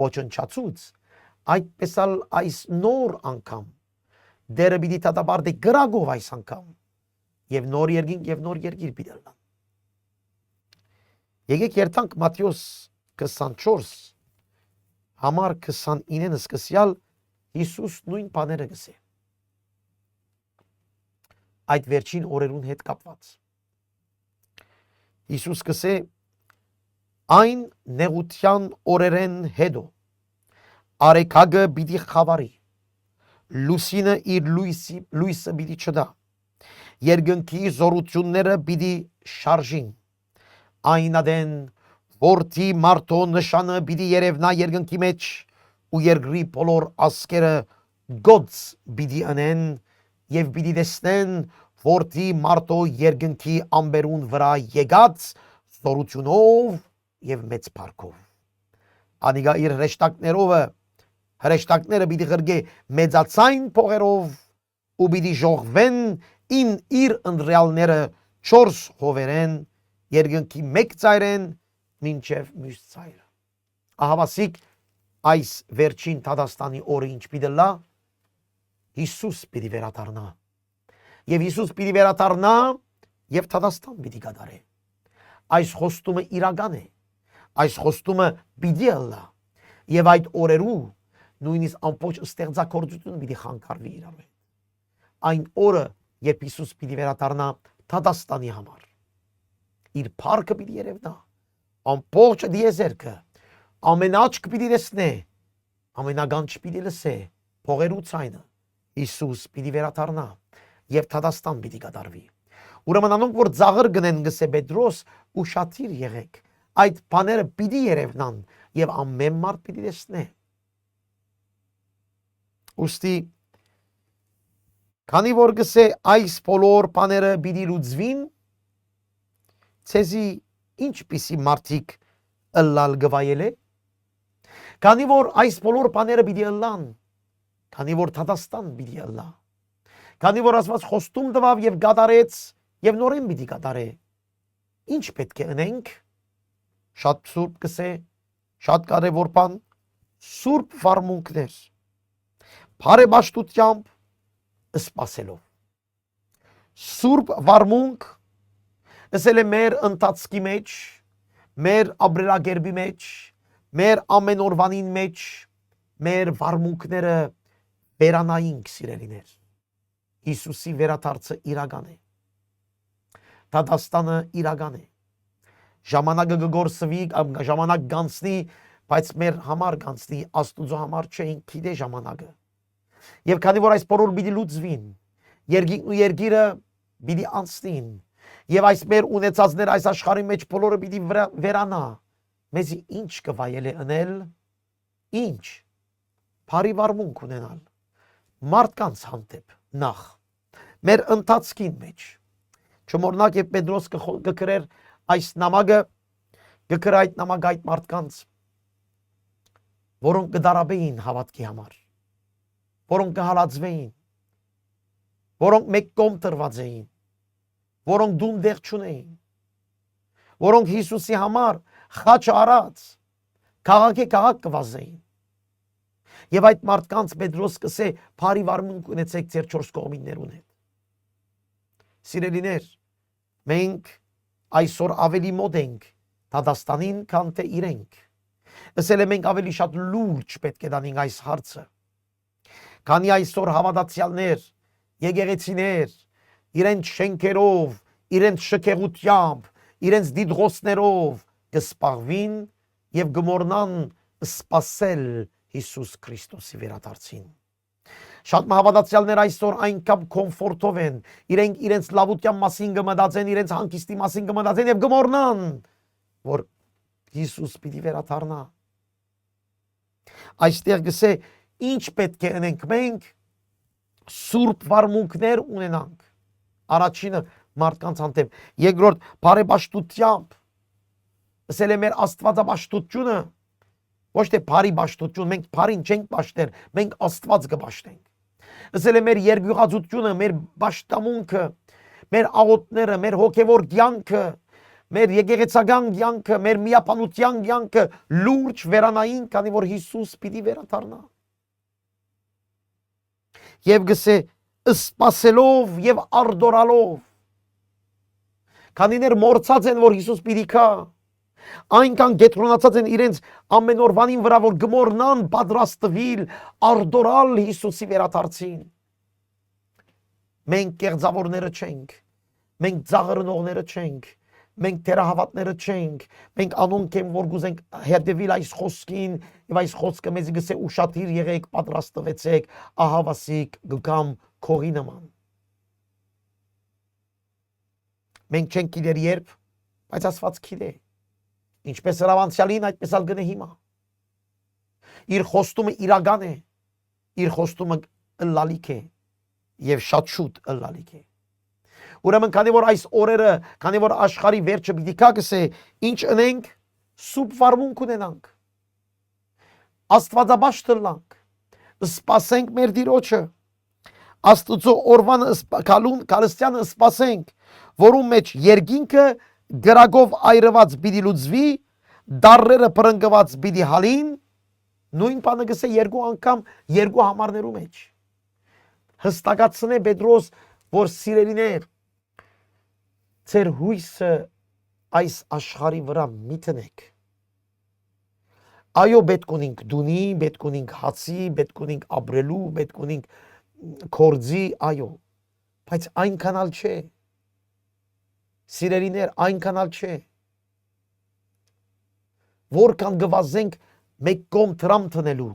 ոչնչացուց այդպես ալ այս նոր անգամ դերը պիտի դատապարտի գրագով այս անգամ եւ նոր երկինք եւ նոր երկիր պիտի լան եկեք երթանք Մատթեոս 24 համար 29-ը սկսյալ Հիսուս նույն բաները գսե այդ վերջին օրերուն հետ կապված Հիսուս գսե այն նեղության օրերեն հետո արեքագը պիտի խավարի լուսինը իր լույսը պիտի չդա երկնքի զորությունները պիտի շարժին այն ադեն որթի մարդո նշանը պիտի երևնա երկնքի մեջ ու երկրի բոլոր ազգերը գոց պիտի անեն եւ պիտի տեսնեն որթի մարդո երկնքի ամբերուն վրա եկած Ստորությունով եւ մեծ փառքով։ Անիգա իր հրեշտակները պիտի ղրգե մեծացայն փողերով ու պիտի ժողվեն իր ընտրյալները 4 հովերեն երկնքի մեկ ծայրեն մինչև մյուս ծայրը։ Ահավասիկ այս վերջին Թադաստանի օրը ինչ պիտի լա, Հիսուս պիտի վերադառնա։ Եվ Հիսուս պիտի վերադառնա եւ Թադաստան պիտի կատարե։ Այս խոստումը իրական է։ Այս խոստումը պիտի լա։ Եվ այդ օրերու նույնիսկ ամբողջ ստեղծագործությունը պիտի խանգարվի իրար հետ։ Այն օրը, երբ Հիսուս պիտի վերադառնա Թադաստանի համար։ Իր փառքը պիտի երևնա։ Ամբողջ դիեզերքը ամենաճկ պիտի տեսնե, ամենագանչ պիտի լսե, փողերու ցայնը։ Հիսուս պիտի վերադառնա եւ Թադաստան պիտի կատարվի։ Ուրեմն անոնք որ ծաղր գնեն գսե Պետրոս ուշադիր եղեք։ Այդ բաները պիտի երևնան եւ ամեն մարդ պիտի տեսնե։ Ուստի քանի որ գսե այս բոլոր բաները պիտի լուծվին, ցեզի ինչպիսի մարդիկ ըլլալ գվայել է։ Քանի որ այս բոլոր բաները պիտի ըլլան, քանի որ Թադաստան պիտի ըլլա, քանի որ Աստված խոստում տվավ եւ կատարեց եւ նորեն պիտի կատարե, ինչ պետք է անենք։ Շատ սուրբ կսե, շատ կարևոր բան, սուրբ վարմունքներ, բարեպաշտությամբ սպասելով։ Սուրբ վարմունք ասել է մեր ընթացքի մեջ, մեր ապրելակերպի մեջ, մեր ամեն օրվանին մեջ, մեր վարմունքները վերանայինք սիրելիներ։ Հիսուսի վերադարձը իրական է։ Թադաստանը իրական է։ Ժամանակը կգործվի, ժամանակ գանցնի, բայց մեր համար գանցնի, Աստուծո համար չենք գիտե ժամանակը։ Եվ քանի որ այս բոլոր պիտի լուծվին, երկինքն ու երկիրը պիտի անցնին, եւ այս մեր ունեցածներ այս աշխարհի մեջ բոլորը պիտի վերանա, մեզի ինչ կվայել է անել, ինչ բարի վարմունք ունենալ մարդկանց հանդեպ նախ մեր ընթացքին մեջ։ Չմոռնաք երբ Պետրոս կգրեր այս նամակը, կգր այդ նամակը այդ մարդկանց, որոնք կդարաբեին հավատքի համար, որոնք կհալածվեին, որոնք մեկ կողմ տրված էին, որոնք դուն դեղ չունեին, որոնք Հիսուսի համար խաչ արած քաղաք կվազեին։ Եվ այդ մարդկանց Պետրոս կսե բարի վարմունք ունեցեք ձեր 4 կողմիններուն հետ։ Սիրելիներ, մենք այսօր ավելի մոտ ենք Թադաստանին, քան թե իրենք։ Ասել է մենք ավելի շատ լուրջ պետք է դանենք այս հարցը։ Քանի այսօր հավատացյալներ, եկեղեցիներ, իրենց շենքերով, իրենց շքեղությամբ, իրենց դիդղոսներով կսպաղվին եւ գմորնան սպասել Հիսուս Քրիստոսի վերադարձին։ Շատ հավատացյալներ այսօր այնքան կոմֆորտով են, իրենք իրենց լավության մասին կմտածեն, իրենց հանգիստի մասին կմտածեն եւ գմորնան, որ Հիսուս պիտի վերադառնա։ Այստեղ գսե ինչ պետք է անենք մենք, սուրբ վարմունքներ ունենանք։ Առաջինը մարդկանց հանդեպ, երկրորդ բարեպաշտությամբ, ասել է մեր աստվածապաշտությունը, ոչ թե բարի պաշտություն, մենք բարին չենք պաշտել, մենք Աստված կպաշտենք։ Ասել է մեր երկյուղածությունը, մեր պաշտամունքը, մեր աղոթները, մեր հոգևոր կյանքը, մեր եկեղեցական կյանքը, մեր միապանության կյանքը լուրջ վերանային, քանի որ Հիսուս պիտի վերադառնա։ Եվ գսե սպասելով եւ արդորալով, քանիներ մորցած են, որ Հիսուս պիտի գա, այնքան գետրոնացած են իրենց ամեն օրվանին վրա, որ գմորնան պատրաստվել արդորալ Հիսուսի վերադարձին։ Մենք կեղծավորները չենք, մենք ծաղրնողները չենք, մենք թերահավատները չենք, մենք անոնք են, որ գուզենք հետևել այս խոսքին, եւ այս խոսքը մեզ գսե ուշադիր եղեք, պատրաստվեցեք, ահավասիկ գամ քողի նման։ Մենք չենք գիտեր երբ, բայց Աստված գիտե։ Ինչպես հրավանցյալին, այդպես ալ գնե հիմա։ Իր խոստումը իրական է, իր խոստումը ըլլալիք է եւ շատ շուտ ըլլալիք է։ Ուրեմն քանի որ այս օրերը, քանի որ աշխարհի վերջը պիտի գա գսե, ինչ ունենք, սուրբ վարմունք ունենանք։ Աստվածաբաշտ լանք, սպասենք մեր Տիրոջը։ Աստծո օրվանը քալստյանը սպասենք, որում մեջ երկինքը գրագով այրված պիտի լուծվի, դարրերը պրնկված պիտի հալին, նույն բանը գսե երկու անգամ երկու համարներու մեջ։ Հստակացնե Պետրոս, որ սիրելիներ, ձեր հույսը այս աշխարհի վրա մի տնեք։ Այո, պետք ունենք դունի, պետք ունենք հացի, պետք ունենք ապրելու, պետք ունենք կորձի, այո, բայց այնքանալ չէ։ Սիրելիներ, այնքանալ չէ։ Որքան գվազենք մեկ կողմ տրամ տնելու,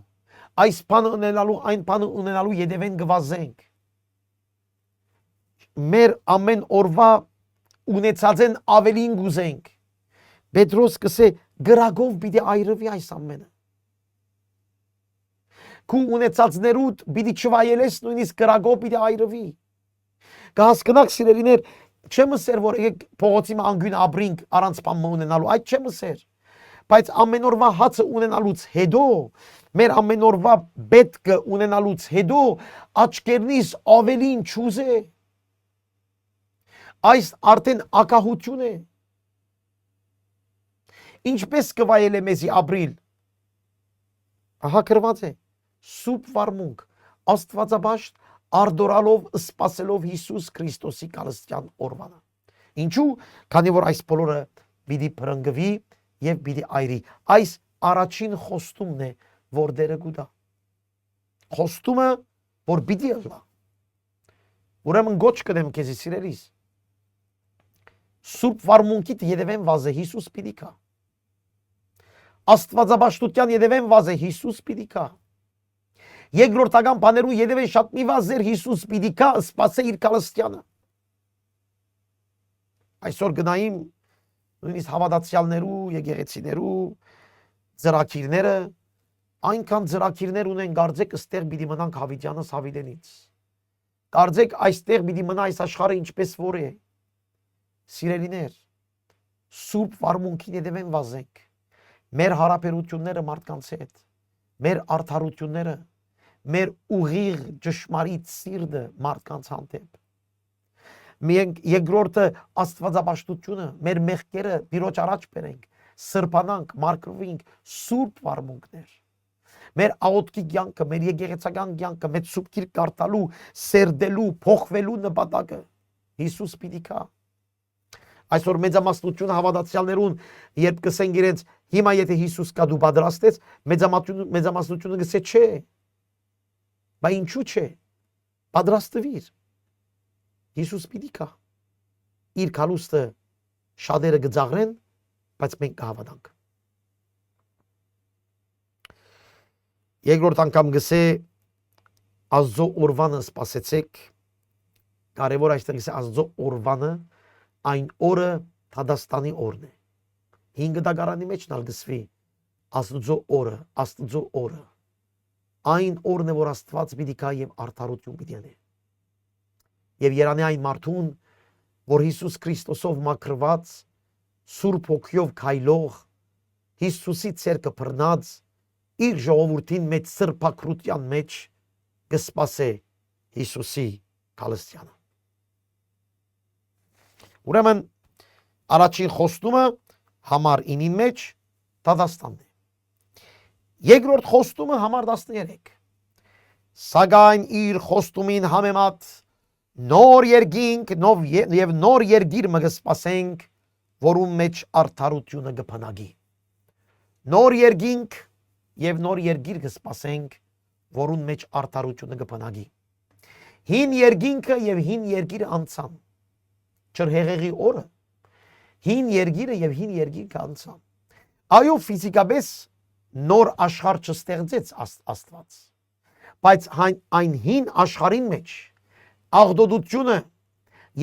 այս բանը ունենալու, այն բանը ունենալու յետևեն գվազենք։ Մեր ամեն օրվա ունեցածեն ավելին գուզենք։ Պետրոս կսե գրագով պիտի այրվի այս ամենը։ Քու ունեցածներուդ պիտի չվայելես նույնիսկ գրագով պիտի այրվի։ Կհասկնաք սիրելիներ, չեմ ասեր որ եկեք փողոցի անգուն ապրինք առանց բան ունենալու, այդ չեմ ասեր։ Բայց ամեն օրվա հացը ունենալուց հետո, մեր ամեն օրվա պետքը ունենալուց հետո աչքերնից ավելին չուզե։ Այս արդեն ակահություն է։ Ինչպես կվայել է մեզի ապրիլ։ Ահա գրված է սուրբ վարմունք, աստվածաբաշտ արդորալով սպասելով Հիսուս Քրիստոսի կալստյան օրվանը։ Ինչու, քանի որ այս բոլորը պիտի փրկվի եւ պիտի այրի։ Այս առաջին խոստումն է, որ դերը գուտա։ Խոստումը, որ պիտի ըլլա։ Ուրեմն գոչ կդեմ քեզի սիրելիս։ Սուրբ վարմունքիդ յետևեն վազե Հիսուս պիտի կա։ Աստվածաբաշտության յետևեն վազե Հիսուս պիտի կա։ Երկրորդական բաներու յետևեն շատ մի վազեր Հիսուս պիտի կա, սպասե իր կալստյանը։ Այսօր գնայիմ նույնիսկ հավատացյալներու, եկեղեցիներու ծրագիրները, այնքան ծրագիրներ ունեն, կարծեք այստեղ պիտի մնանք Հավիտյանս Հավիտենից։ Կարծեք այստեղ պիտի մնա այս աշխարհը ինչպես որ է։ Սիրելիներ, սուրբ վարմունքին յետևեն վազենք։ Մեր հարաբերությունները մարդկանց հետ, մեր արդարությունները, մեր ուղիղ ճշմարիտ սիրտը մարդկանց հանդեպ։ Մենք երկրորդը աստվածաբաշտությունը, մեր մեղքերը Տիրոջ առաջ բերենք, սրբանանք, մարգրվենք, սուրբ վարմունքներ։ Մեր աղոթքի կյանքը, մեր եկեղեցական կյանքը, մեր սուրբ գիրք կարդալու, սերդելու, փոխվելու նպատակը Հիսուս պիտի կա։ Այսօր մեծամասնությունը հավատացյալներուն, երբ կսենք իրենց, հիմա եթե Հիսուս կա դու պատրաստես, մեծամասնությունը կսե չէ։ Բայց ինչու չէ։ Պատրաստվիր։ Հիսուս պիտի կա։ Իր քալուստը շատերը կձաղրեն, բայց մենք կհավատանք։ Երկրորդ անգամ գսե Աստծո օրվանը սպասեցեք։ Կարևոր այստեղ գսե Աստծո օրվանը այն օրը Թադաստանի օրն է։ 5 դագարանի մեջ նալ գսվի Աստծո օրը, Աստծո օրը։ Այն օրն է, որ Աստված պիտի կա եւ արդարություն պիտի անի։ Եվ երանի այն մարդուն, որ Հիսուս Քրիստոսով մաքրված, Սուրբ Հոգիով քայլող, Հիսուսի ցերկը բռնած, իր ժողովրդին մեջ սրբակրության մեջ կսպասե Հիսուսի կալստյանը։ Ուրեմն առաջին խոստումը համար 9-ին մեջ Թադաստանն է։ Երկրորդ խոստումը համար 13։ Սակայն իր խոստումին համեմատ նոր երկինք եւ նոր երգիր մը կսպասենք, որում մեջ արդարությունը կփնագի։ Նոր երկինք եւ նոր երգիր կսպասենք, որում մեջ արդարությունը կփնագի։ Հին երկինքը եւ հին երգիրը անցան։ Չրհեղեղի օրը հին երգիրը եւ հին երգիրը անցան։ Այո, ֆիզիկապես նոր աշխարհ չստեղծեց Աստված, բայց այն հին աշխարհին մեջ աղդոդությունը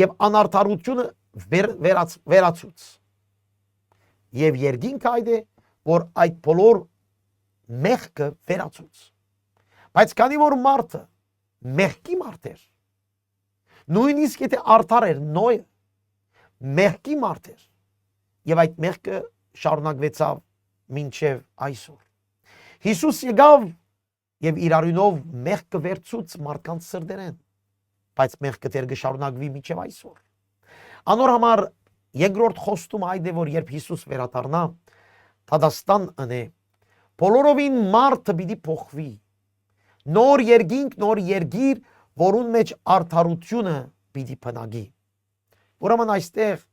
եւ անարդարությունը վերացուց։ Եվ երգինքը այդ է, որ այդ բոլոր մեղքը վերացուց։ Բայց քանի որ մարդը մեղքի մարդ էր, Նույնիսկ եթե արդար էր Նոյը, մեղքի մարդ էր, եւ այդ մեղքը շարունակվեցավ մինչև այսօր։ Հիսուս եկավ եւ իր արյունով մեղքը վերցուց մարդկանց սրտերեն, բայց մեղքը դեռ կշարունակվի մինչև այսօր։ Անոր համար երկրորդ խոստումը այդ է, որ երբ Հիսուս վերադառնա, Տադաստան ընե, բոլորովին մարդը պիտի փոխվի։ Նոր երկինք, նոր երգիր, որուն մեջ արդարությունը պիտի բնակի։ Ուրեմն այստեղ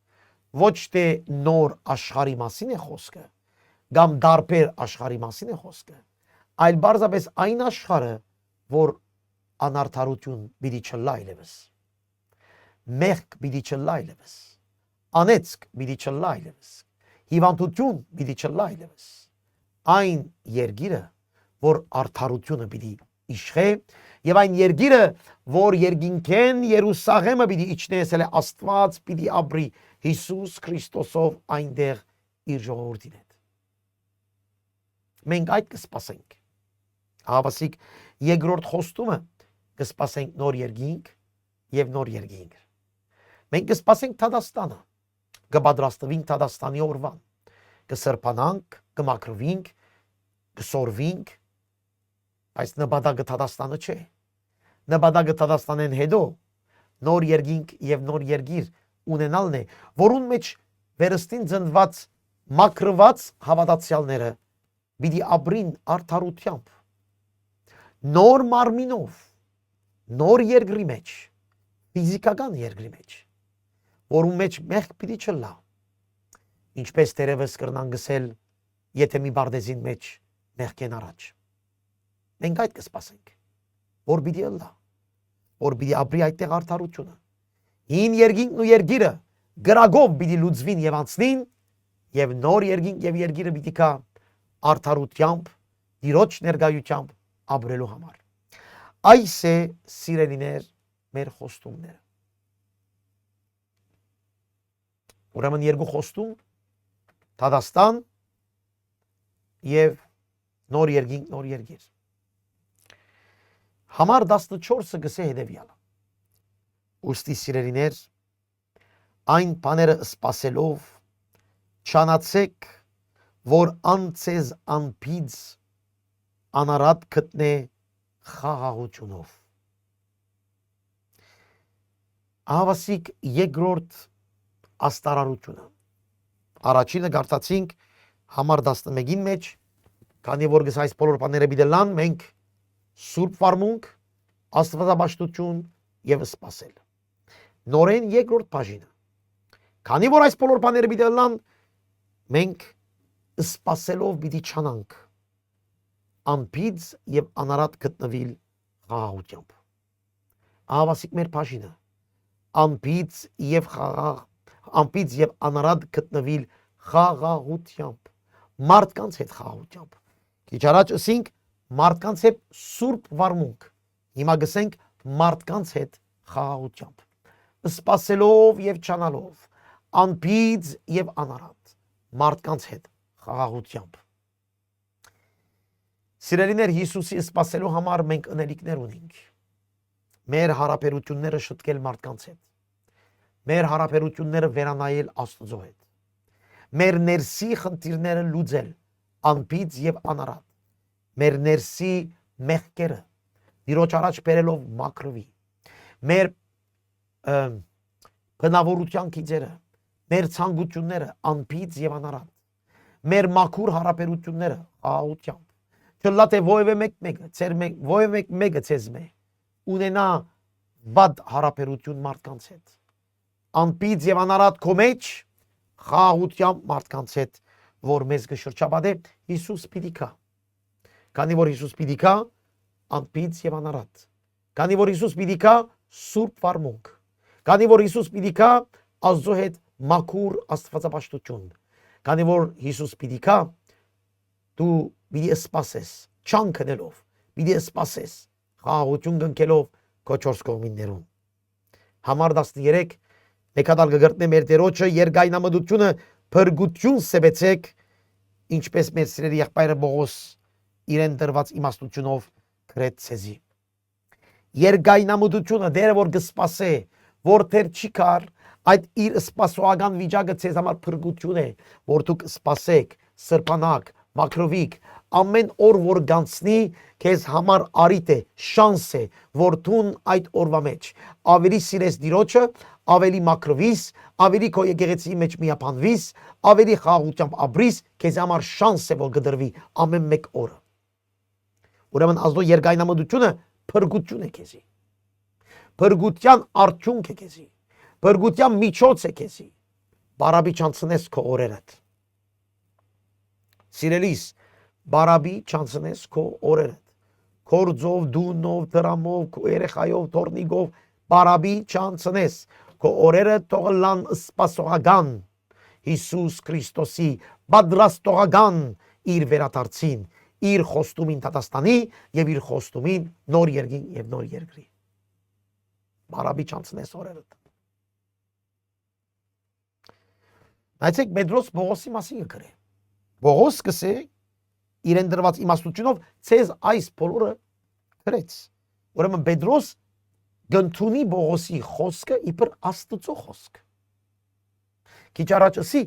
ոչ թե նոր աշխարհի մասին է խոսքը, կամ դարբեր աշխարհի մասին է խոսքը, այլ բարձրապես այն աշխարհը, որ անարդարություն պիտի չլա այլևս, մեղք պիտի չլա այլևս, անեծք պիտի չլա այլևս, հիվանդություն պիտի չլա այլևս, այն երգիրը, որ արդարությունը պիտի իշխե, եւ այն երգիրը, որ երկինքեն Երուսաղեմը պիտի իջնե, ասել է Աստված պիտի ապրի Հիսուս Քրիստոսով այնտեղ իր ժողովրդին հետ։ Մենք այդ կսպասենք։ Հավասիկ երկրորդ խոստումը կսպասենք նոր երկինք եւ նոր երկինք։ Մենք կսպասենք Տադաստանը, կպատրաստվենք Տադաստանի օրվան, կսրբանանք, կմաքրվենք, կսորվենք, բայց նպատակը Տադաստանը չէ։ Նպատակը Տադաստանեն հետո նոր երկինք եւ նոր երգիր ունենալն է, որուն մեջ վերստին ծնված մաքրված հավատացյալները պիտի ապրին արդարությամբ, նոր մարմինով, նոր երկրի մեջ, ֆիզիկական երկրի մեջ, որում մեջ մեղք պիտի չլա, ինչպես դերևս կրնան գսել, եթե մի բարդեզին մեջ մեղքեն առաջ։ Մենք այդ կսպասենք, որ պիտի ըլլա, որ պիտի ապրի այդտեղ արդարությունը։ Հին երկինքն ու երգիրը գրագով պիտի լուծվին եւ անցնին, եւ նոր երկինք եւ երգիրը պիտի կա արդարությամբ, Տիրոջ ներկայությամբ ապրելու համար։ Այս է սիրելիներ մեր խոստումները։ Ուրեմն երկու խոստում, Տադաստան եւ նոր երկինք, նոր երգիր։ Համար 14-ը գսե հետևյալը։ Ուստի սիրելիներ, այն բաները սպասելով չանացեք, որ անցեզ անպիծ անարատ գտնե խաղաղությունով։ Հավասիկ երկրորդ աստարարությունը։ Առաջինը գարտացինք համար 11-ին մեջ, քանի որ գս այս բոլոր բաները բիդելան, մենք սուրբ վարմունք, աստվածաբաշխություն եւ սպասել։ Նորեն երկրորդ բաժինը։ Քանի որ այս բոլոր բաները բիդելան, մենք սպասելով պիտի չանանք անպիծ եւ անարատ գտնվիլ խաղաղությամբ։ Հավասիկ մեր բաժինը անպիծ եւ խաղաղ, անպիծ եւ անարատ գտնվիլ խաղաղությամբ, մարդկանց հետ խաղաղությամբ։ Քիչ առաջ ասինք մարդկանց հետ սուրբ վարմունք, հիմա գսենք մարդկանց հետ խաղաղությամբ, սպասելով եւ չանալով, անպիծ եւ անարատ, մարդկանց հետ խաղաղությամբ։ Սիրելիներ, Հիսուսի սպասելու համար մենք ընելիքներ ունենք։ Մեր հարաբերությունները շտկել մարդկանց հետ, մեր հարաբերությունները վերանայել Աստծո հետ, մեր ներսի խնդիրները լուծել անպիծ եւ անարատ, մեր ներսի մեղքերը Տիրոջ առաջ բերելով մաքրվի, մեր բնավորության գիծերը, մեր ցանկությունները անպիծ եւ անարատ, մեր մաքուր հարաբերությունները խաղաղությամբ, չլա թե ովևէ մեկը ցեզ մե ունենա բադ հարաբերություն մարդկանց հետ, անպիծ եւ անարատ քո մեջ խաղաղությամբ մարդկանց հետ, որ մեզ կշրջապատե, Հիսուս պիտի կա։ Քանի որ Հիսուս պիտի կա, անպիծ եւ անարատ։ Քանի որ Հիսուս պիտի կա, սուրբ վարմունք։ Քանի որ Հիսուս պիտի կա, Աստծո հետ մաքուր աստվածապաշտություն։ Քանի որ Հիսուս պիտի կա, դու պիտի սպասես, չանքնելով, պիտի սպասես, խաղաղություն գնքելով քո 4 կողմիններում։ Համար 13 Մեկադալ կգրտնե մեր Տերոջը երկայնամտությունը փրկություն սեբեցեք, ինչպես մեր սիրելի եղբայրը Բողոս իրեն տրված իմաստությունով գրեց ցեզի։ Երկայնամտությունը դերը որ կսպասե, որ թեր չի կար, այդ իր սպասողական վիճակը ցեզ համար փրկություն է, որ դուք սպասեք, սրբանակ, մակրովիկ, ամեն օր որ գանցնի, քեզ համար արիտ է, շանս է, որ դուն այդ օրվա մեջ ավելի սիրես Տիրոջը, ավելի մակրվիս, ավելի քո եկեղեցի մեջ միապանվիս, ավելի խաղաղությամբ ապրիս, քեզ համար շանս է, որ գդրվի ամեն մեկ օրը։ Ուրեմն Աստծո երկայնամտությունը փրկություն է քեզի։ Փրկության արդյունք է քեզի։ Փրկության միջոց է քեզի։ Բարաբի չանցնես քո օրերդ։ Սիրելիս, բարաբի չանցնես քո օրերդ։ Քորձով, դունով, դրամով, քո երեխայով, թորնիկով, բարաբի չանցնես։ Քո օրերը թող լան սպասողական Հիսուս Քրիստոսի պատրաստողական իր վերադարձին, իր խոստումին Տատաստանի եւ իր խոստումին նոր երկին եւ նոր երկրի։ Բարաբի չանցնես օրերդ։ Նայեցեք Պետրոս Պողոսի մասին գրե։ Պողոս կսե իրեն դրված իմաստությունով ցեզ այս բոլորը գրեց։ Ուրեմն Պետրոս գնթունի Պողոսի խոսքը իբր Աստծո խոսք։ Քիչ առաջ ասի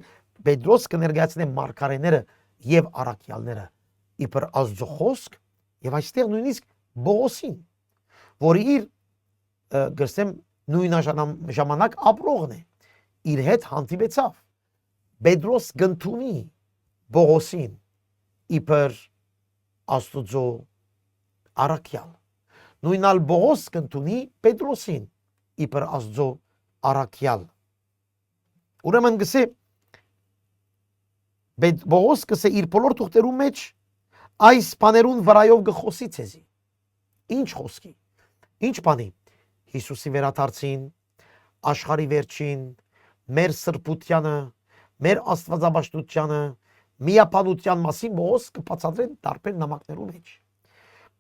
Պետրոս կներկայացնե մարգարեները եւ առաքյալները իբր Աստծո խոսք եւ այստեղ նույնիսկ Պողոսին, որի իր գրսեմ նույնաժամանակ ապրողն է, իր հետ հանդիպեցավ։ Պետրոս գնթունի Պողոսին իբր Աստծո առաքյալ։ Նույնալ Պողոս կընդունի Պետրոսին իբր Աստծո առաքյալ։ Ուրեմն գսե Պողոս գսե իր բոլոր թուղթերում մեջ այս բաներուն վրայով գխոսի ցեզի։ Ինչ խոսքի։ Ինչ բանի։ Հիսուսի վերադարձին, աշխարհի վերջին, մեր սրբությանը, մեր աստվածաբաշխությանը, միապանության մասին Պողոս կբացատրեն տարբեր նամակներու մեջ։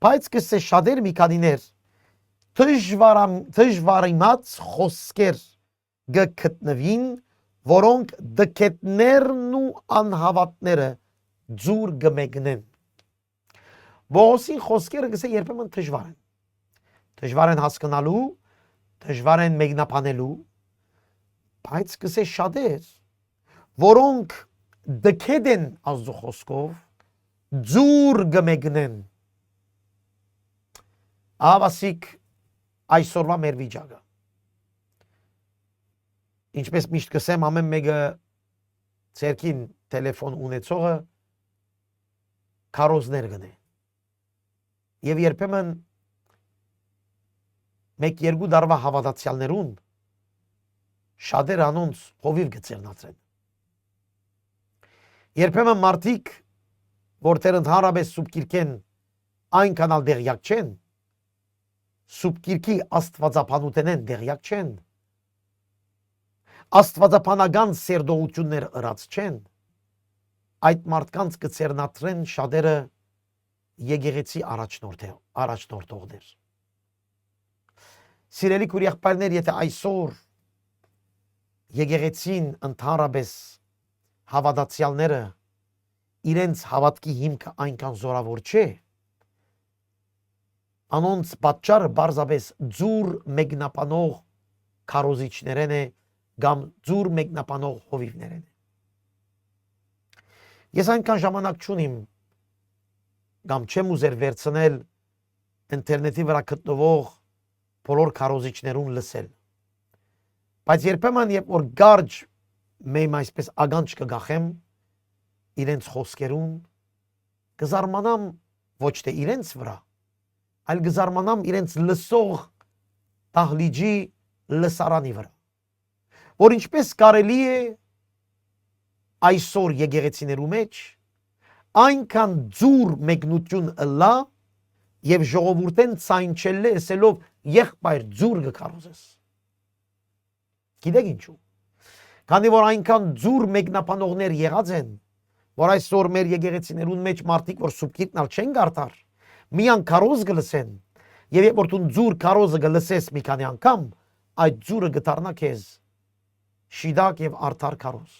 Բայց կսե շատեր մի քանիներ դժվարիմաց խոսքեր գտնվին, որոնք դքետներն ու անհավատները ձուր գմեգնեն։ Պողոսի խոսքերը գսե երբեմն դժվար են։ Դժվար են հասկանալու, դժվար են մեկնաբանելու, բայց կսե շատեր, որոնք դքետ են Աստծո խոսքով, ձուր գմեգնեն։ Ավասիկ այսօրվա մեր վիճակը։ Ինչպես միշտ կսեմ, ամեն մեկը ցերքին տելեֆոն ունեցողը քարոզներ գնե։ Եվ երբեմն մեկ երկու դարվա հավատացյալներուն շատեր անոնց հովիվ գծերնացրեն։ Երբեմն մարդիկ, որտեղ ընդհանրապես սուբկիրքեն այնքան ալ դեղյակ չեն, սուբկիրքի աստվածապանութենեն դեղյակ չեն, աստվածապանական սերդողություններ ըրած չեն, այդ մարդկանց կծերնացրեն շատերը եկեղեցի առաջնորդողներ։ Սիրելի քուրիախպարներ, եթե այսօր եկեղեցին ընդհանրապես հավատացյալները իրենց հավատքի հիմքը այնքան զորավոր չէ, անոնց պատճառը բարձրապես ձուր մեկնաբանող քարոզիչներեն է կամ ձուր մեկնաբանող հովիվներեն է։ Ես այնքան ժամանակ չունիմ կամ չեմ ուզեր վերցնել ինտերնետի վրա գտնվող բոլոր քարոզիչներուն լսել։ Բայց երբեմն երբ որ գարջ մեյմ այսպես ագանջ կգախեմ իրենց խոսքերուն, կզարմանամ ոչ թե իրենց վրա, այլ կզարմանամ իրենց լսող դահլիճի լսարանի վրա, որ ինչպես կարելի է այսօր եկեղեցիներու մեջ այնքան ձուր մեկնություն ըլլա եւ ժողովուրդեն ցայնչելը ասելով եղբայր ձուր գքարոզես։ Գիտեք ինչու։ Քանի որ այնքան ձուր մեկնաբանողներ եղած են, որ այսօր մեր եկեղեցիներուն մեջ մարդիկ որ սուբկիրքնալ չեն գարտար, միան քարոզ գլսեն, եւ երբ որ դու ձուր քարոզը գլսես մի քանի անգամ, այդ ձուրը գտարնա քեզ շիդակ եւ արդար քարոզ։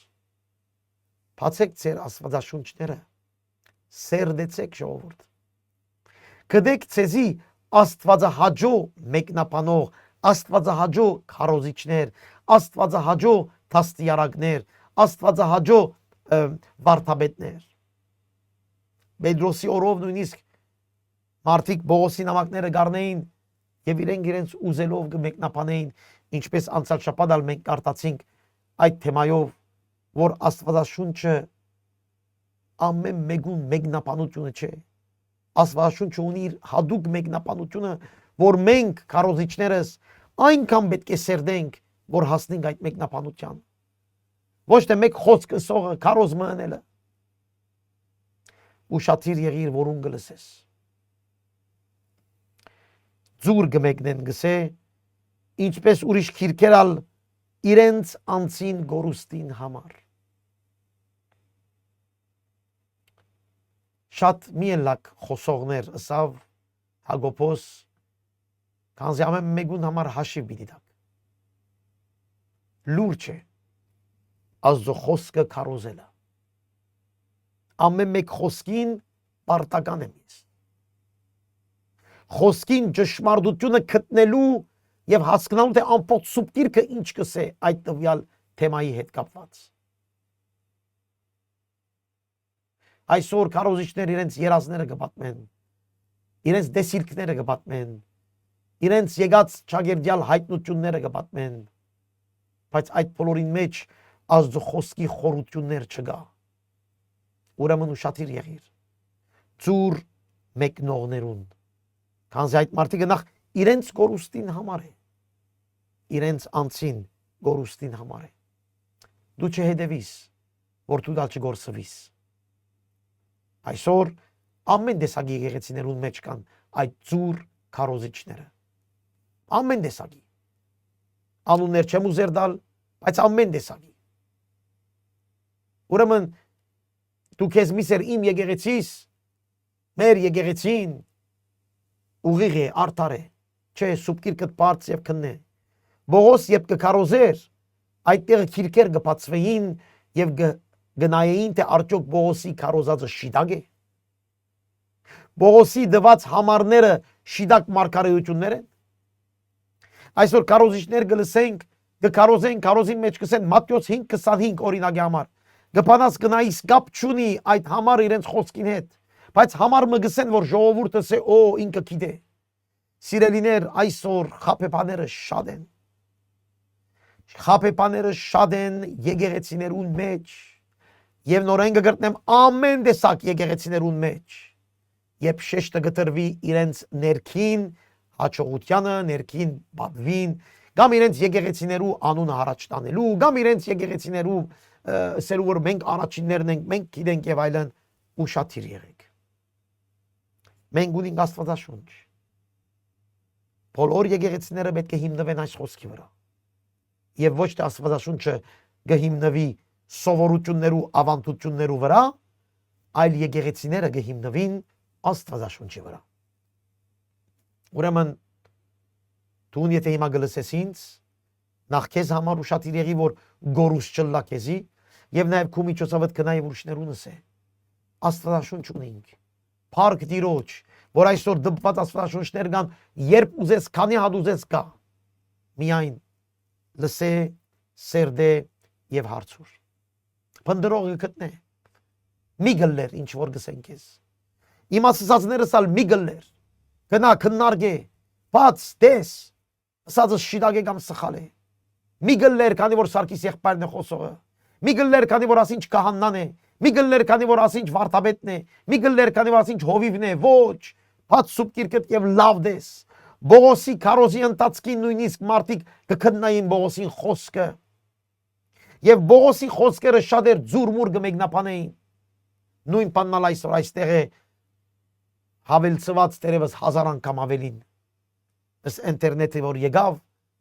Բացեք ձեր աստվածաշունչները, սերդեցեք ժողովուրդ։ Գտեք ցեզի աստվածահաճո մեկնաբանող Աստվածահաճո քարոզիչներ, աստվածահաճո դաստիարակներ, աստվածահաճո վարդապետներ։ Պետրոսի օրով նույնիսկ մարդիկ Բողոսի նամակները գարնեին եւ իրենց ուզելով կմեկնաբանեին, ինչպես անցյալ շաբաթ մենք կարդացինք այդ թեմայով, որ Աստվածաշունչը ամեն մեկուն մեկնաբանությունը չէ։ Աստվածաշունչը ունի իր հadoop մեկնաբանությունը, որ մենք քարոզիչներս այնքան պետք է սերդենք, որ հասնենք այդ մեկնաբանության։ Ոչ թե մեկ խոսք ասողը քարոզ մնելը։ Ուշադիր եղիր, որուն գլսես։ Ձուր գմեկնեն գսե, ինչպես ուրիշ քիրքերալ իրենց անցին գորուստին համար։ Շատ միելակ խոսողներ ըսավ Հակոբոս, քանզի ամեն մեկուն համար հաշիվ պիտի տակ։ Լուրջ է Աստծո խոսքը քարոզելը։ Ամեն մեկ խոսքին պարտական եմ ես։ Խոսքին ճշմարտությունը գտնելու եւ հասկանալու թե ամբողջ սուբտիրքը ինչ կսե այդ տվյալ թեմայի հետ կապված։ Այսօր քարոզիչներ իրենց երազները կպատմեն, իրենց դեսիլքները կպատմեն, իրենց եկած ճագերդյալ հայտնությունները կպատմեն, բայց այդ բոլորին մեջ Աստծո խոսքի խորություններ չկա։ Ուրեմն ուշադիր եղիր։ Ծուր մեկնողներուն, քանզի այդ մարդիկը նախ իրենց գորուստին համար է, իրենց անցին գորուստին համար է։ Դու չհետևիս, որ դու դալ չգործվիս։ Այսօր ամեն տեսակի եկեղեցիներուն մեջ կան այդ ծուր քարոզիչները։ Ամեն տեսակի։ Անուններ չեմ ուզեր դալ, բայց ամեն տեսակի։ Ուրեմն դու քեզ միսեր իմ եկեղեցիս, մեր եկեղեցին ուղիղ է, արդար է, չէ, սուբկիրքդ բարձ եւ քննե։ Բողոս երբ կքարոզեր, այդտեղ քիրքեր կբացվեին եւ գնայեին թե արդյոք Բողոսի քարոզածը շիդակ է։ Բողոսի դված համարները շիդակ մարգարեություններ են։ Այսօր քարոզիչներ գլսենք, կքարոզեն, քարոզի մեջ կսեն Մատթեոս 5:25 օրինակի համար։ Գպանաս գնայիս կապ չունի այդ համար իրենց խոսքին հետ, բայց համար մը գսեն, որ ժողովուրդը սե օ ինքը գիտե։ Սիրելիներ, այսօր խաբեբաները շատ են։ Խաբեբաները շատ են եկեղեցիներուն մեջ եւ նորեն կգտնեմ ամեն տեսակ եկեղեցիներուն մեջ։ Երբ շեշտը գտրվի իրենց ներքին հաջողությանը, ներքին բավին, կամ իրենց եկեղեցիներու անունը առաջ տանելու, կամ իրենց եկեղեցիներու սերու որ մենք առաջիններն ենք, մենք գիտենք եւ այլն, ուշադիր եղեք։ Մենք ունենք Աստվածաշունչ։ Բոլոր եկեղեցիները պետք է հիմնվեն այս խոսքի վրա։ Եվ ոչ թե Աստվածաշունչը կհիմնվի սովորություններու, ավանդություններու վրա, այլ եկեղեցիները կհիմնվին Աստվածաշունչի վրա։ Ուրեմն դու եթե հիմա գլսես ինձ, նախ քեզ համար ուշադիր եղի, որ գորուս չլա քեզի, եւ նաեւ քու միջոցով գնայի ուրիշներունս է։ Աստվածաշունչ ունենք։ Փառք Տիրոջ, որ այսօր դպված Աստվածաշունչներ կան, երբ ուզես, քանի հատ ուզես կա։ Միայն լսե, սերդե եւ հարցուր։ Փնդրողը գտնե։ Մի գլեր ինչ որ գսեն քեզ։ Իմ ասածներս ալ մի գլեր։ Գնա քննարկե, բաց տես, ասածը շիդակ է կամ սխալ է։ Մի գլեր, քանի որ Սարգիս եղբայրն է խոսողը։ Մի գլեր, քանի որ ասինչ քահանան է։ Մի գլեր, քանի որ ասինչ վարդապետն է։ Մի գլեր, քանի որ ասինչ հովիվն է։ Ոչ, բաց սուբկիրքդ եւ լավ դես։ Բողոսի քարոզի ընթացքին նույնիսկ մարդիկ կքննային Բողոսին խոսքը։ Եվ Բողոսի խոսքերը շատ էր ձուրմուր կմեկնաբանեին։ Նույն բանալ այսօր այստեղ է հավելցված դերևս 1000 անգամ ավելին։ Ըստ ինտերնետի որ եկավ,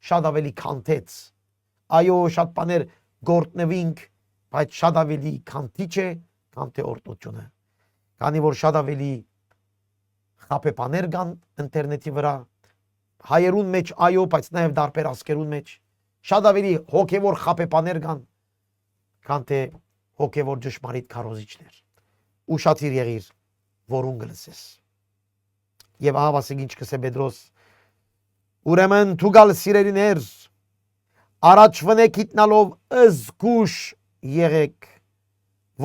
շատ ավելի քանթեց։ Այո, շատ բաներ գործնվինք, բայց շատ ավելի քանթիչ է, քան թե օրդությունը։ Քանի որ շատ ավելի խաբեբաներ կան ինտերնետի վրա, հայերուն մեջ այո, բայց նաև դարբեր ազգերուն մեջ շատ ավելի հոգևոր խաբեբաներ կան, քան թե հոգևոր ճշմարիտ քարոզիչներ։ Ուշադիր եղիր, որուն գլսես։ Եվ ահա ասենք ինչ կսե Պետրոս Ուրեմն թուգալ սիրելիներ, առաջվնեք իտնալով զգուշ եղեք,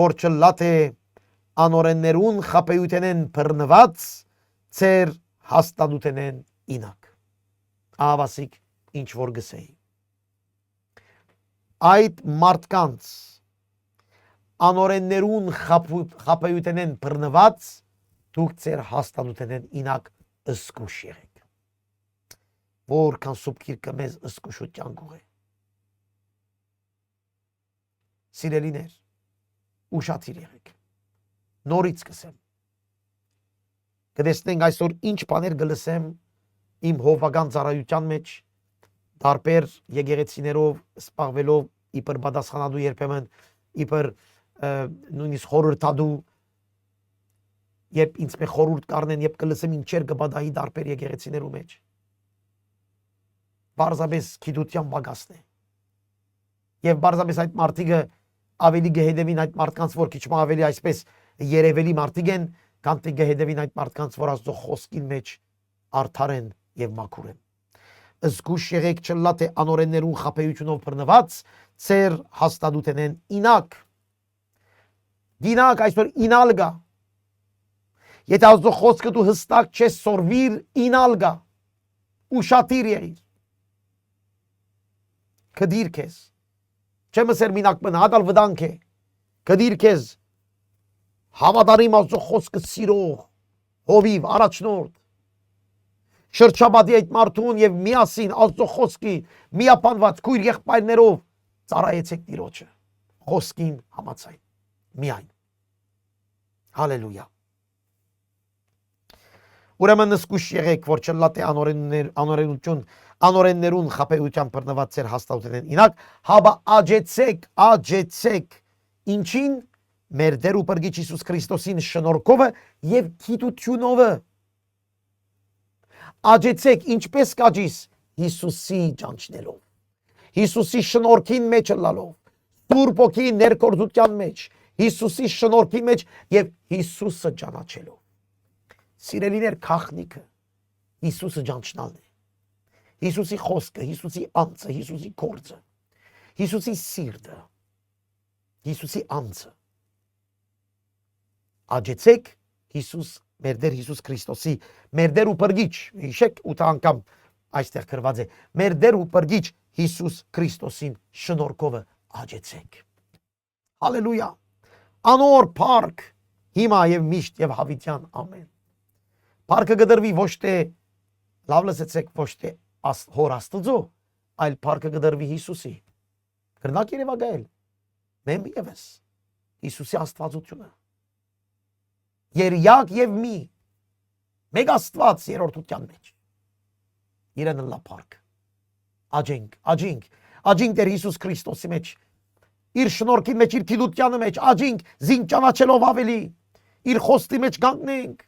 որ չլաթե անորեններուն խապեյութենեն բռնված, ծեր հաստատութենեն ինակ։ Ահավասիկ ինչ որ գսեի։ Այդ մարդկանց անորեններուն խապեյութենեն բռնված, դուք ծեր հաստատութենեն ինակ զգուշ եղեք։ Որքան սուրբ գիրքը մեզ զգուշության գուղ է։ Սիրելիներ, ուշադիր եղեք։ Նորից կսեմ։ Կտեսնենք այսօր ինչ բաներ կլսեմ իմ հովվական ծառայության մեջ, տարբեր եկեղեցիներով սպառվելով, իբր պատասխանատու երբեմն, իբր նույնիսկ խորհրդատու, երբ ինձ մեզ խորհուրդ կառնեն, երբ կլսեմ ինչեր կպատահի տարբեր եկեղեցիներու մեջ։ Բարձրապես գիտության պակասն է։ Եվ բարձրապես այդ մարդիկը ավելի կհետևին այդ մարդկանց, որ քիչ ավելի այսպես երևելի մարդիկ են, քան թե կհետևին այդ մարդկանց, որ Աստծո խոսքին մեջ արդար են եւ մաքուր են։ Զգուշ եղեք չլա թե անօրեններուն խապեյությունով բռնված, ծեր հաստատութենեն ինակ։ Դինակ այսօր ինալ գա։ Եթե Աստծո խոսքը դու հստակ չես սորվիր, ինալ գա։ Ուշադիր եղիր։ Կդիր քեզ։ Չեմ ասեր մինակ մնալ վտանգ է։ Կդիր քեզ հավատարիմ Աստծո խոսքը սիրող, հովիվ, առաջնորդ։ Շրջապատի այդ մարդուն եւ միասին Աստծո խոսքի միապանված քույր եղբայրներով ծառայեցեք Տիրոջը։ Խոսքին համաձայն։ Միայն։ Հալելույա։ Ուրեմն զգուշ եղեք, որ չլատե անօրեններուն խապեյության բռնված ծեր հաստատութենեն ինակ, հաբա աջեցեք, ինչին մեր Տեր ու Փրկիչ Հիսուս Քրիստոսին շնորհքովը եւ գիտությունովը։ Աջեցեք ինչպես կաջիս Հիսուսի ճանչնելով, Հիսուսի շնորհքին մեջ լալով, Սուրբ Օքի ներկործության մեջ, Հիսուսի շնորհքի մեջ եւ Հիսուսը ճանաչելով։ Սիրելիներ, քաղաքնիկը Հիսուսը ճանչնալն է։ Հիսուսի խոսքը, Հիսուսի անձը, Հիսուսի գործը, Հիսուսի սիրտը, Հիսուսի անձը։ Աջեցեք Հիսուս, մեր Տեր Հիսուս Քրիստոսի, մեր Տեր ու Փրկիչ, հիշեք 8 անգամ այստեղ գրված է, մեր Տեր ու Փրկիչ Հիսուս Քրիստոսին շնորհքովը աջեցեք։ Հալելույա։ Անոր փառք հիմա եւ միշտ եւ հավիտյան ամեն։ Փառքը կդրվի ոչ թե լավ լսեցեք, ոչ թե Հոր Աստծո, այլ փառքը կդրվի Հիսուսի։ Գրնակ երևակայել։ Մեմ եւս Հիսուսի աստվածությունը։ Երյակ եւ մի մեկ Աստված երրորդության մեջ։ Իրեն լա փառք։ Աջինք Տեր Հիսուս Քրիստոսի մեջ։ Իր շնորհքի մեջ, իր գիտության մեջ, աջինք զին ճանաչելով ավելի, իր խոսքի մեջ կանգնենք։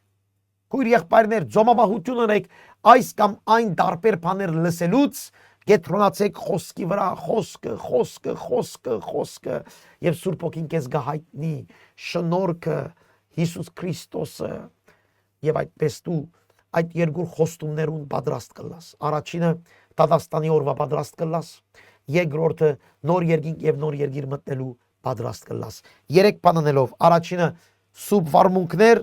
Քույր եղբայրներ, ձոմաբահություն ունեք այս կամ այն տարբեր բաներ լսելուց, կետրոնացեք խոսքի վրա, խոսքը եւ Սուրբ Օքին քեզ գահիտնի շնորհքը Հիսուս Քրիստոսը եւ այդպես դու այդ երկու խոստումներուն պատրաստ կլաս։ Առաջինը Դադաստանի օրվա պատրաստ կլաս, երկրորդը նոր երկինք եւ նոր երկիր մտնելու պատրաստ կլաս։ Երեք բան անելով, առաջինը սուրբ վարմունքներ,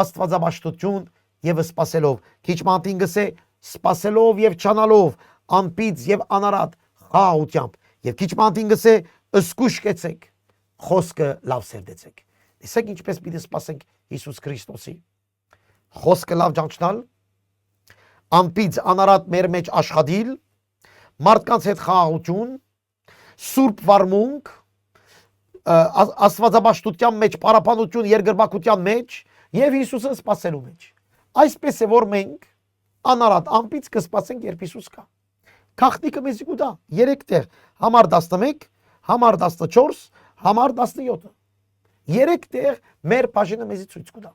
աստվածապաշտություն եւ սպասելով։ Քիչ մանտին գսե սպասելով եւ չանալով, անպից եւ անարատ խաղաղությամբ։ Եվ քիչ մանտին գսե զգուշ կեցեք, խոսքը լավ սերդեցեք։ Տեսեք ինչպես պիտի սպասենք Հիսուս Քրիստոսի։ Խոսքը լավ ճանչնալ, անպից անարատ մեր մեջ աշխատիլ, մարդկանց հետ խաղաղություն, սուրբ վարմունք, աստվածապաշտության մեջ, պարապանություն, երկրպագության մեջ եւ Հիսուսը սպասելու մեջ։ Այսպես է որ մենք անարատ անպից կսպասենք երբ Հիսուս կա։ Քաղաքնիկը մեզ կուտա 3 տեղ, համար 11, համար 14, համար 17։ 3 տեղ մեր բաժինը մեզի ցույց կուտա։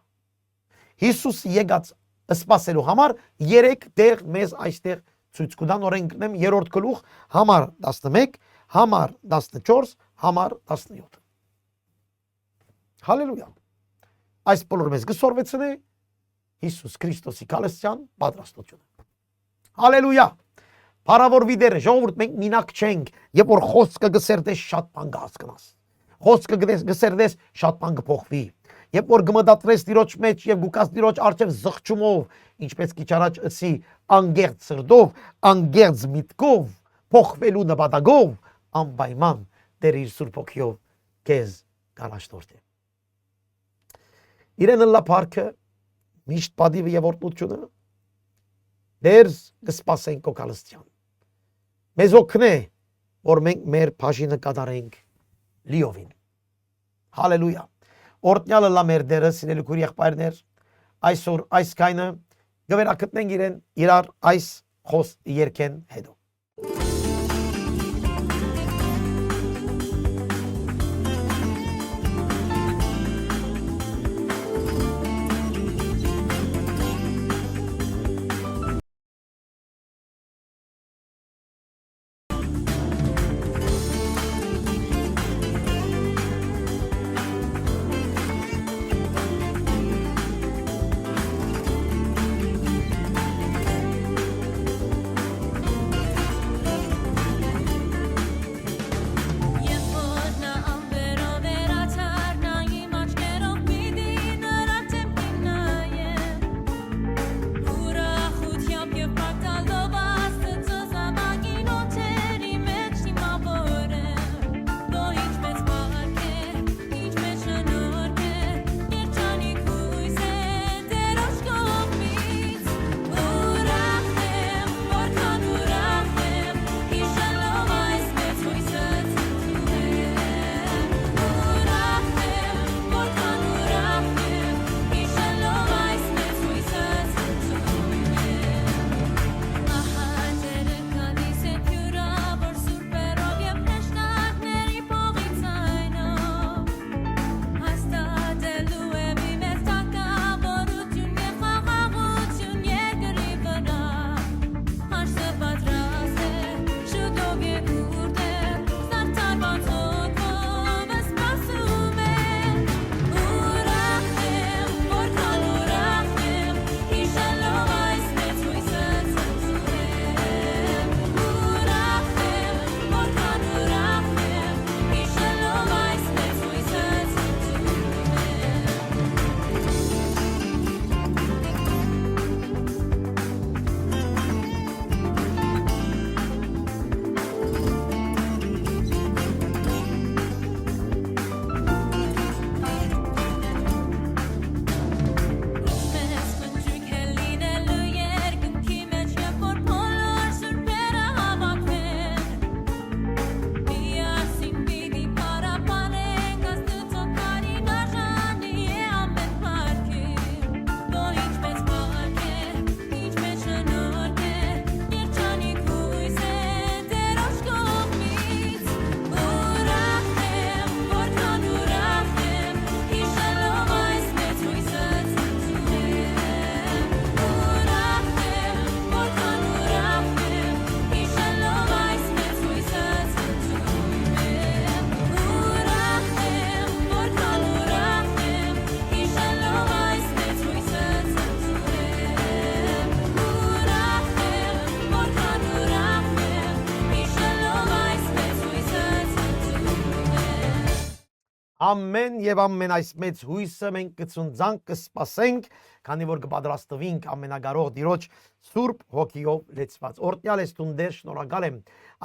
Հիսուս եկած սպասելու համար 3 տեղ մեզ այստեղ ցույց կուտա, նորեն կնեմ 3-րդ գլուխ, համար 11, համար 14, համար 17։ Հալելույա։ Այս բոլորը մեզ կսորվեցնի Հիսուս Քրիստոսի կալեսյան պատրաստությունը։ Հալելույա։ Փառավորվի դեր ժողովուրդ մենք մինակ չենք, երբ որ խոսքը գսերտես շատ բան կհասկանաս։ Խոսքը գսերտես շատ բան կփոխվի։ Երբ որ գմդատրես Տիրոջ մեջ եւ գուկաս Տիրոջ արչեւ զղջումով, ինչպես քիչ առաջ ասի, անգերց սրտով, անգերց միտքով, փոխվելու նպատակով, անպայման Տեր իր Սուրբ Հոգիով քեզ կանաշտորտի։ Իրեն լա փառքը, միշտ պատիվը եւ օրհնությունը դեր կսպասենք կոկալստյան։ Մեզ օգնե, որ մենք մեր բաժինը կատարենք լիովին։ Հալելույա։ Օրհնյալը լա մեր դերը, սիրելի քույր եղբայրներ, այսօր այս կայնը գվերակտնենք իրեն իրար այս խոս երկեն հետո։ Ամեն եւ ամեն այս մեծ հույսը մենք կցունձանք կսպասենք, քանի որ կպատրաստվենք ամենագարող Տիրոջ Սուրբ Հոգիով լեցված։ Օրհնյալ ես տուն դեր, շնորհակալ եմ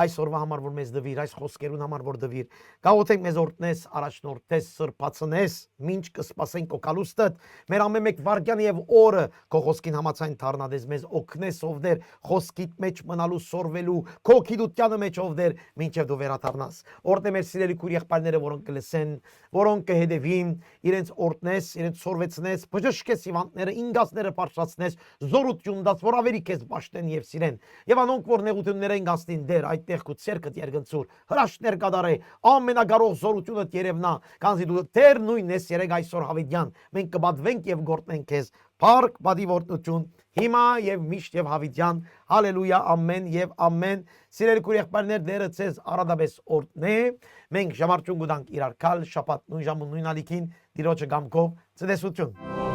այս օրվա համար, որ մեզ դվիր, այս խոսքերուն համար, որ դվիր։ Գաղութենք մեզ օրհնես, առաջնորդես, սրբացնես, մինչ կսպասենք օկալուստդ, մեր ամեն մեկ վարքյան եւ օրը քո խոսքին համաձայն դառնադես, մեզ օգնես ով դեր խոսքիդ մեջ մնալու սորվելու, քո գիտությանը մեջ ով դեր, մինչև դու վերադառնաս։ Օրհնե մեր սիրելի քույր եղբայրները, որոնք կլսեն, որոնք կհետևին, իրենց օրհնես, իրենց սորվեցնես, բժշկես հիվանդները, ինգասները բարձրացնես, զորություն դաս, որ ավելի քեզ պաշտեն եւ սիրեն։ Եվ անոնք որ նեղություններ են գաստին դեր, այդտեղ քո ցերկդ երգնցուր, հրաշքներ կդարե, ամենագարող զորությունը երևնա, քանզի դու դեր նույնն ես երեք այսօր հավիտյան։ Մենք կբադվենք եւ գործենք քեզ։ Փառք, բադի որդություն, հիմա եւ միշտ եւ հավիտյան։ Հալելույա, ամեն եւ ամեն։ Սիրելի քույր եղբայրներ, դերը ցեզ առադաբես օրհնե։ Մենք ժամարտուն գուտանք իրար կալ շաբաթ նույն ժամուն նույն ալիքին Տիրոջը գամքով ցտեսություն։